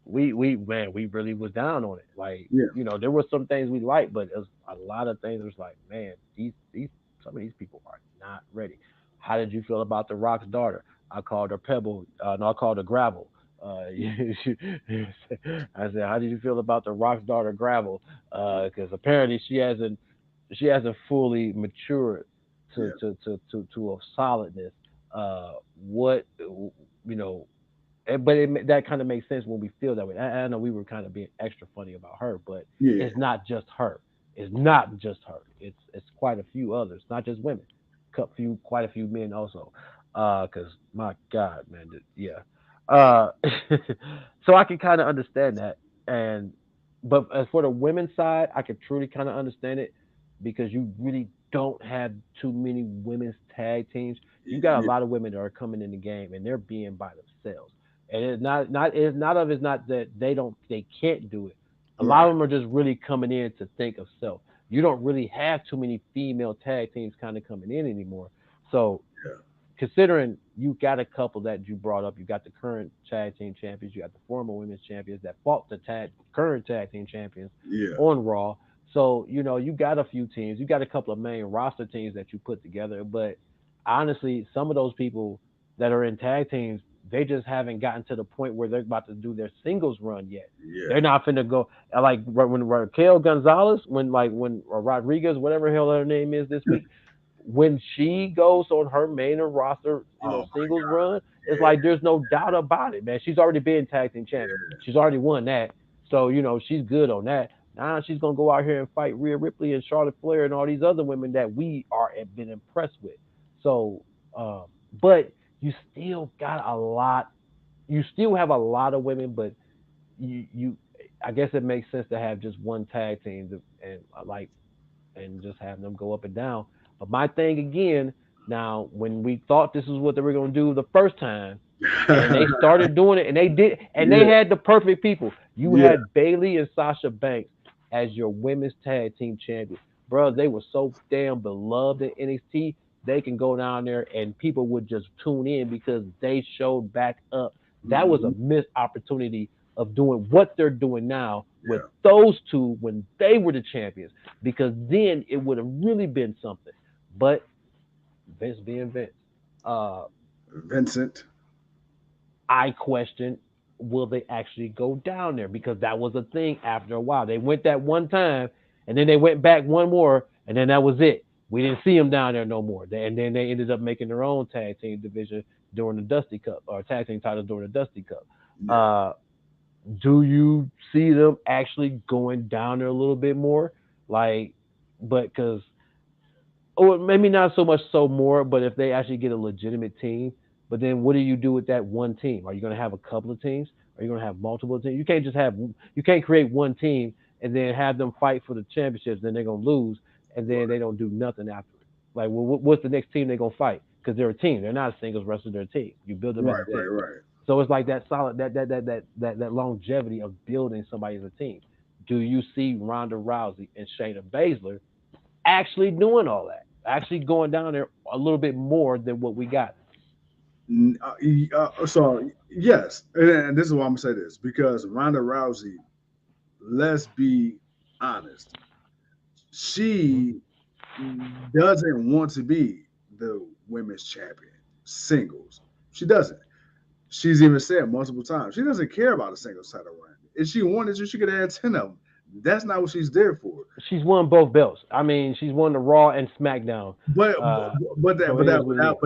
we really was down on it. Like, Yeah, there were some things we liked, but it was a lot of things. It was like, man, these some of these people are not ready. How did you feel about the Rock's daughter? I called her Pebble. No, I called her Gravel. I said, how did you feel about the Rock's daughter Gravel? Because apparently she hasn't fully matured to yeah, to to to to a solidness. What but that kind of makes sense when we feel that way. I know we were kind of being extra funny about her, but yeah, it's not just her. It's not just her. It's quite a few others, not just women. Quite a few men also. Because my God, man, yeah. Uh, so I can kind of understand that, but as for the women's side, I could truly kind of understand it because you really don't have too many women's tag teams. You got a yeah, lot of women that are coming in the game and they're being by themselves. And it's not that they can't do it. A lot right. of them are just really coming in to think of self. You don't really have too many female tag teams kind of coming in anymore. So considering you got a couple that you brought up, you got the current tag team champions, you got the former women's champions that fought the current tag team champions Yeah, on Raw. So, you got a few teams, you got a couple of main roster teams that you put together, but honestly, some of those people that are in tag teams, they just haven't gotten to the point where they're about to do their singles run yet. They're Yeah. not finna go like when Raquel Gonzalez, when or Rodriguez, whatever the hell her name is this week, when she goes on her main roster, Oh my singles God. run, it's Yeah. like there's no doubt about it, man. She's already been tag team champion. She's already won that. So, she's good on that. Now she's gonna go out here and fight Rhea Ripley and Charlotte Flair and all these other women that we are have been impressed with. So, but you still got a lot. You still have a lot of women, but you I guess it makes sense to have just one tag team and and just have them go up and down. But my thing again, now when we thought this is what they were going to do the first time, and they started doing it, and they did, and they Yeah. had the perfect people. You Yeah. had Bailey and Sasha Banks as your women's tag team champions, bro. They were so damn beloved in NXT. They can go down there and people would just tune in because they showed back up. That was a Mhm. missed opportunity of doing what they're doing now with Yeah. those two when they were the champions, because then it would have really been something. But Vince being Vince, uh, Vincent. I question, will they actually go down there, because that was a thing after a while. They went that one time, and then they went back one more, and then that was it. We didn't see them down there no more. And then they ended up making their own tag team division during the Dusty Cup, or tag team titles during the Dusty Cup. Yeah. Uh, do you see them actually going down there a little bit more? Like, but because or maybe not so much so more, but if they actually get a legitimate team, but then what do you do with that one team? Are you going to have a couple of teams? Are you going to have multiple teams? You can't create one team and then have them fight for the championships. Then they're going to lose, and then Right. they don't do nothing after it. Like, well, what's the next team they're going to fight? Because they're a team. They're not a singles wrestler. They're a team. You build them as Right. a Right. team. Right. So it's like that solid that longevity of building somebody as a team. Do you see Ronda Rousey and Shayna Baszler actually doing all that, actually going down there a little bit more than what we got? So yes, and this is why I'm gonna say this because Ronda Rousey, let's be honest, Mm-hmm. she doesn't want to be the women's champion singles. She doesn't. She's even said multiple times she doesn't care about a singles title run. If she wanted to, she could add 10 of them. That's not what she's there for. She's won both belts. I mean, she's won the Raw and SmackDown. But Uh, but that so but it that is but what it that is.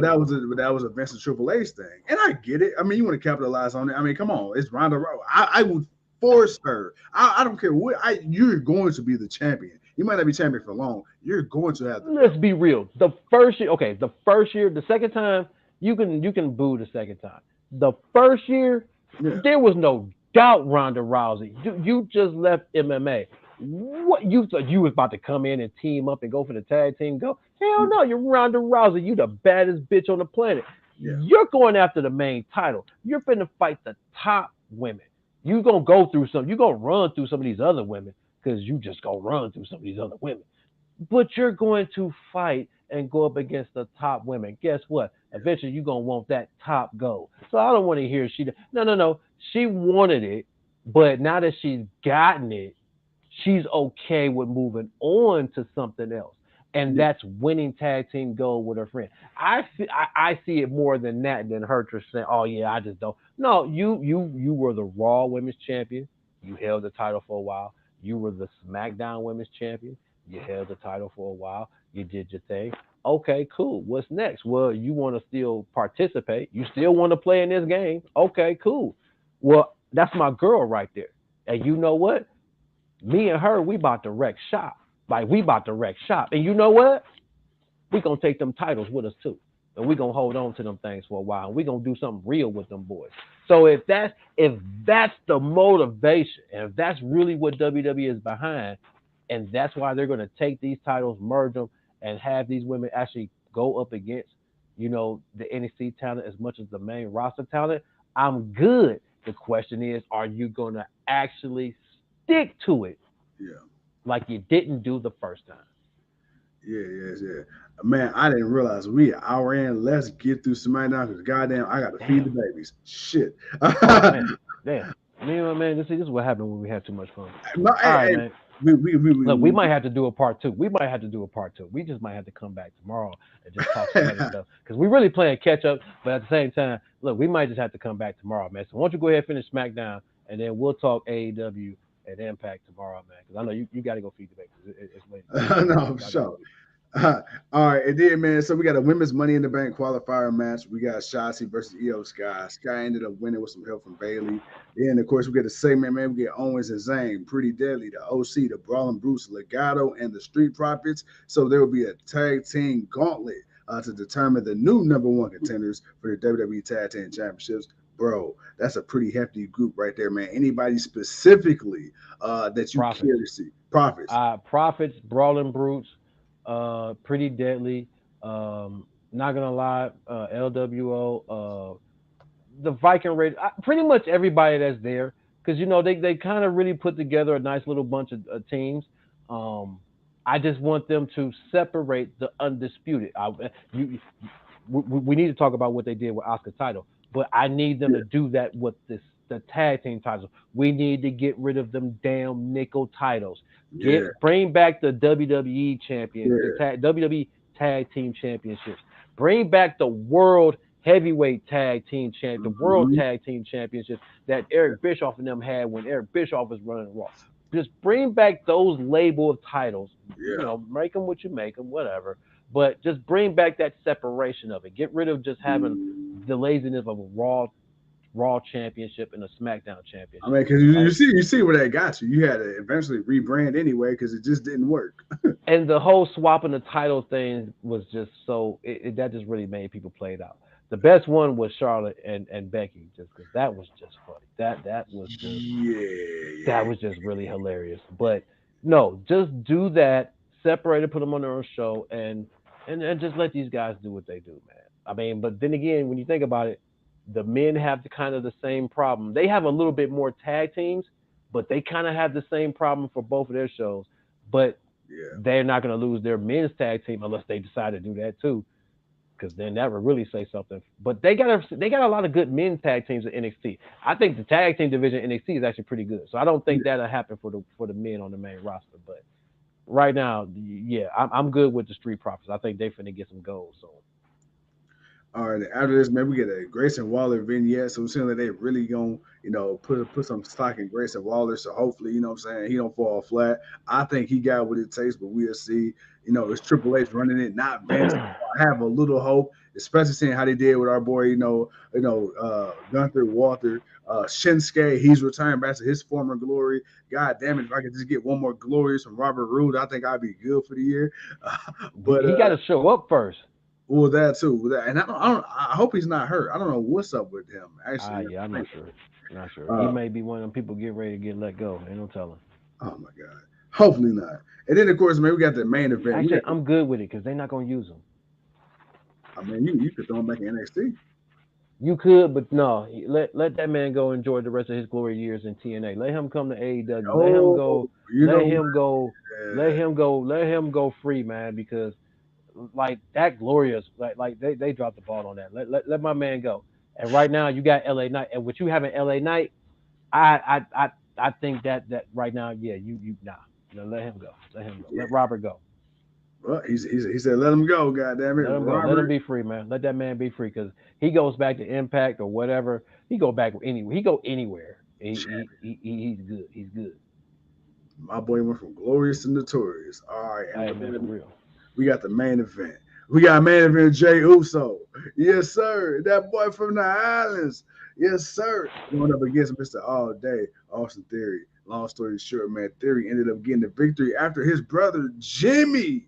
but that was a Vince and Triple H thing, and I get it. I mean, you want to capitalize on it. I mean, come on, it's Ronda Rousey. I would force her. I don't care what. You're going to be the champion. You might not be champion for long. You're going to have the Let's belt. be real. The first year, okay, the first year, the second time, you can boo the second time. The first year, Yeah, there was no doubt Ronda Rousey. You just left MMA. What you thought you was about to come in and team up and go for the tag team? Go hell no! You're Ronda Rousey. You the baddest bitch on the planet. yeah, You're going after the main title. You're finna fight the top women. You gonna go through some. You gonna run through some of these other women because you just gonna run through some of these other women, but you're going to fight and go up against the top women. Guess what? yeah, Eventually, you're gonna want that top gold. So I don't want to hear no. She wanted it, but now that she's gotten it, she's okay with moving on to something else, and yeah, that's winning tag team gold with her friend. I see it more than that than her just saying, "Oh yeah, I just don't." No, you were the Raw Women's Champion. You held the title for a while. You were the SmackDown Women's Champion. You held the title for a while. You did your thing. Okay, cool. What's next? Well, you want to still participate. You still want to play in this game. Okay, cool. Well, that's my girl right there. And you know what? Me and her, we about to wreck shop. Like we about to wreck shop. And you know what? We gonna take them titles with us too. And we gonna hold on to them things for a while. And we gonna do something real with them boys. So if that's the motivation, and if that's really what WWE is behind, and that's why they're gonna take these titles, merge them, and have these women actually go up against, the NXT talent as much as the main roster talent, I'm good. The question is, are you gonna actually stick to it yeah, like you didn't do the first time? yeah, yes, yeah. Man, I didn't realize we an hour in. Let's get through SmackDown because goddamn, I got to feed the Damn. babies. Shit. Oh man. Damn. Man, this is what happened when we have too much fun. No, All hey, right, hey, man. Look, we might we have to do a part two. We might have to do a part two. We just might have to come back tomorrow and just talk some other stuff because we really playing catch up. But at the same time, look, we might just have to come back tomorrow, man. So why don't you go ahead and finish SmackDown and then we'll talk AEW and Impact tomorrow, man. Because I know you got to go feed the baby. It's late in the day. no, for Y'all got to sure. go eat. All right, and then man, so we got a women's Money in the Bank qualifier match. We got Shotzi versus Io Sky. Sky ended up winning with some help from Bailey. Then of course we get a segment, man. We get Owens and Zayn, Pretty Deadly, the OC, the Brawling Bruce, Legato, and the Street Profits. So there will be a tag team gauntlet to determine the new number one contenders for the WWE Tag Team Championships. Bro, that's a pretty hefty group right there, man. Anybody specifically that you Profits. care to see? Profits. Profits, Brawling Brutes, Pretty Deadly. Not gonna lie, LWO, the Viking Raiders, pretty much everybody that's there, because they kind of really put together a nice little bunch of teams. Um, I just want them to separate the undisputed. You, we need to talk about what they did with Oscar title, but I need them Yeah, to do that with the tag team titles. We need to get rid of them damn nickel titles. yeah, Bring back the WWE champion, the yeah. WWE tag team championships. Bring back the world heavyweight tag team champ, the world Mhm. tag team championships that Eric Bischoff and them had when Eric Bischoff was running Raw. Just bring back those label of titles. Yeah. Make them what you make them, whatever. But just bring back that separation of it. Get rid of just having the laziness of a Raw championship and a SmackDown I mean, championship. because you Like, see, you see where that got you. You had to eventually rebrand anyway because it just didn't work. and the whole swapping the title thing was just that just really made people play it out. The best one was Charlotte and Becky, just because that was just funny. That Yeah, was just really hilarious. But no, just do that, separate it, put them on their own show, and just let these guys do what they do, man. I mean, but then again, when you think about it, the men have kind of the same problem. They have a little bit more tag teams, but they kind of have the same problem for both of their shows. But yeah, they're not going to lose their men's tag team unless they decide to do that too, because then that would really say something. But they got a lot of good men's tag teams at NXT. I think the tag team division at NXT is actually pretty good. So I don't think yeah. that'll happen for the men on the main roster. But right now, yeah, I'm good with the Street Profits. I think they finna get some goals. So All right. After this, man, we get a Grayson Waller vignette. So it seems like they really gonna, put some stock in Grayson Waller. So hopefully, I'm saying, he don't fall flat. I think he got what it takes, but we'll see. It's Triple H running it, not Vince. I have a little hope, especially seeing how they did with our boy, Gunther Walter, Shinsuke. He's returning back to his former glory. God damn it! If I could just get one more glorious from Robert Roode, I think I'd be good for the year. But he got to show up first. well, that too. And I hope he's not hurt. I don't know what's up with him. Actually, Yeah, I'm not sure. Not sure. He uh, may be one of them people get ready to get let go. Ain't no telling. oh my god. Hopefully not. And then of course, man, we got the main event. We Actually, got. I'm good with it because they're not gonna use him. I mean, you could throw him back in NXT. You could, but no. Let that man go enjoy the rest of his glory years in TNA. Let him come to AEW. Let him Oh, go. you Let know him go. what? Let him go. Let him go free, man. Because like that glorious, like they dropped the ball on that. Let my man go. And right now you got LA Knight, and with you having LA Knight, I think that right now, yeah, you nah. Let him go. Let him go. Yeah. Let Robert go. Well, he said let him go. God damn it, Let him go. Let him Robert. be free, man. Let that man be free because he goes back to Impact or whatever. He go back anywhere. He go anywhere. He's good. He's good. My boy went from glorious to notorious. All right, and Hey with man, for that, real. we got the main event. We got main event Jay Uso. Yes, sir. That boy from the islands. Yes, sir. Going up against Mr. All Day, Austin Theory. Long story short, man, Theory ended up getting the victory after his brother Jimmy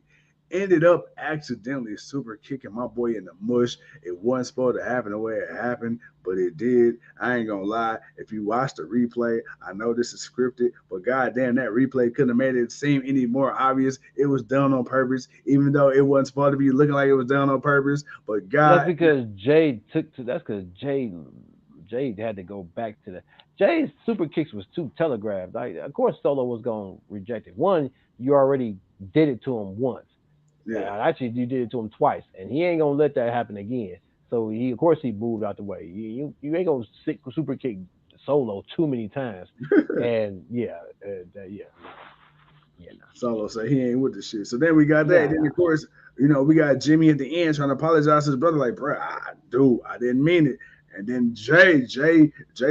ended up accidentally super kicking my boy in the mush. It wasn't supposed to happen the way it happened, but it did. I ain't gonna lie. If you watch the replay, I know this is scripted, but goddamn, that replay couldn't have made it seem any more obvious. It was done on purpose, even though it wasn't supposed to be looking like it was done on purpose. But That's God, because Jay took to. That's because Jay had to go back to the. Jay's super kicks was too telegraphed. Of course, Solo was gonna reject it. One, you already did it to him once. yeah, Actually, you did it to him twice, and he ain't gonna let that happen again. So of course, he moved out the way. You ain't gonna super kick Solo too many times. And yeah, yeah. Yeah, nah. Solo said he ain't with the shit. So then we got that. Nah, Then nah. of course, we got Jimmy at the end trying to apologize to his brother, like, bro, dude, I didn't mean it. And then Jay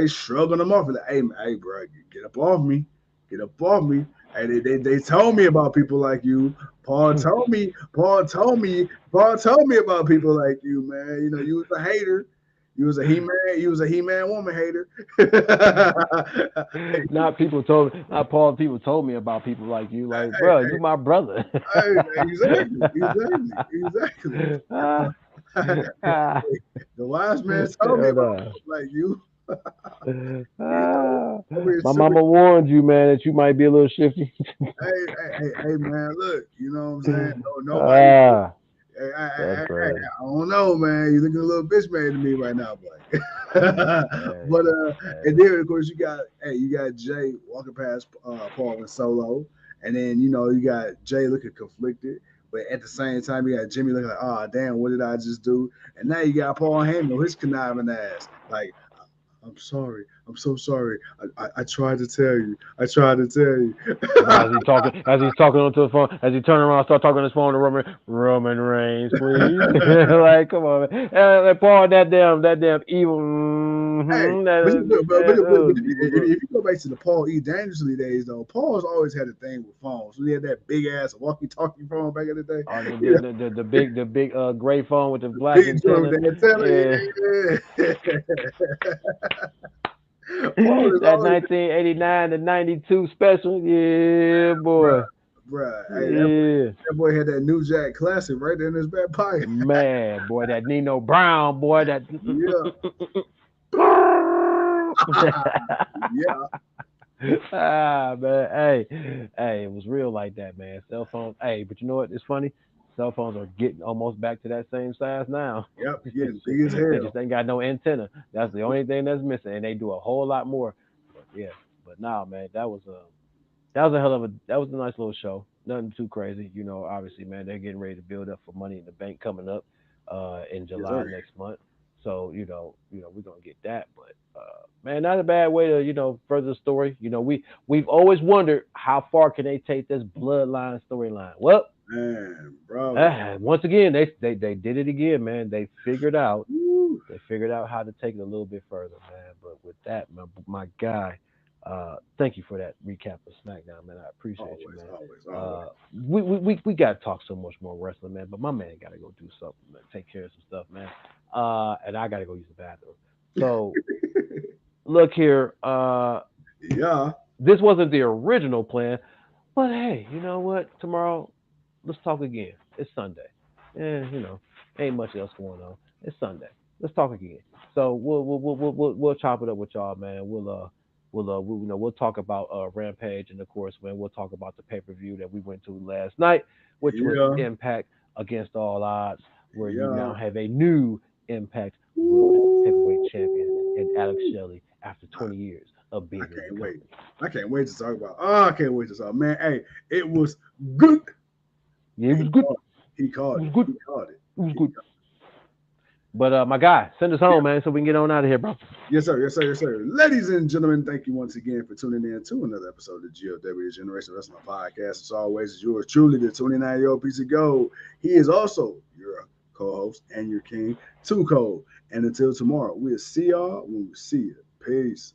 shrugging him off, like, hey, bro, get up off me, get up off me. Hey, they told me about people like you. Paul told me about people like you, man. You was a hater. You was a He-Man woman hater. Not Paul. People told me about people like you. Like, bro, you my brother. Hey, exactly. Ah, ah, The wise man told me hell about no. people like you. You know, Ah, over here my super. mama warned you, man, that you might be a little shifty. Hey, man, look, you know what I'm saying? No, nobody. Ah, that's crazy. I don't know, man. You're looking a little bitch made to me right now, boy. Hey, But and hey. then of course you got Jay walking past Paul and Solo, and then you got Jay looking conflicted, but at the same time you got Jimmy looking like, oh damn, what did I just do? And now you got Paul Heyman, his conniving ass, like. I'm sorry. I'm so sorry. I tried to tell you. I tried to tell you. As he's talking onto the phone, as he turn around, start talking on his phone to Roman Reigns, please. Like, come on, man. Paul, that damn evil, Hey, but evil if look. you go back to the Paul E. Dangerously days, though, Paul's always had a thing with phones. So he had that big ass walkie-talkie phone back in the day. Oh, You know, the big gray phone with the black big joint with antenna. Yeah. the antenna. Yeah. Paul is That always, 1989 to 92 special. Yeah, bruh, boy. Hey, that boy, Yeah. that boy had that New Jack Classic right there in his back pocket. Man, boy, that Nino Brown, boy, that. Yeah. Yeah. Ah, man, hey, it was real like that, man. Cell phones, hey, but you know what? It's funny. Cell phones are getting almost back to that same size now. Yep. they Getting big as hell. just ain't got no antenna. That's the only thing that's missing, and they do a whole lot more. But yeah, but now, man, that was a hell of that was a nice little show. Nothing too crazy, Obviously, man, they're getting ready to build up for Money in the Bank coming up in Yes, July sir. next month. So we're gonna get that. But man, not a bad way to further the story. We've always wondered how far can they take this bloodline storyline. Well, Man, bro. once again, they did it again, man. Woo. They figured out how to take it a little bit further, man. But with that, my guy, thank you for that recap of SmackDown, man. I appreciate you, Always, man. always, always. We got to talk so much more wrestling, man. But my man got to go do something, man. Take care of some stuff, man. And I got to go use the bathroom. So look here. Yeah. This wasn't the original plan, but hey, you know what? Tomorrow, let's talk again. It's Sunday. Ain't much else going on. It's Sunday. Let's talk again. So we'll chop it up with y'all, man. We'll talk about Rampage, and of course, man, we'll talk about the pay per view that we went to last night, which was Yeah. Impact Against All Odds, where you Yeah. now have a new Impact World Heavyweight Woo. Champion and Alex Shelley after 20 years of I being with the can't wait. company. I can't wait to talk about. Oh, I can't wait to talk. Man, hey, it was good. Yeah, it He was good. called. He It called was it. good. He called it. It was He good. called But my guy, send us it. home, man, so we can get on out of here, bro. Yes, sir. Yes, sir. Yes, sir. Ladies and gentlemen, thank you once again for tuning in to another episode of GOW Generation Wrestling Podcast. As always, is yours truly, the 29-year-old piece of gold. He is also your co-host and your king, Too Cold. And until tomorrow, we'll see y'all when we see you. Peace.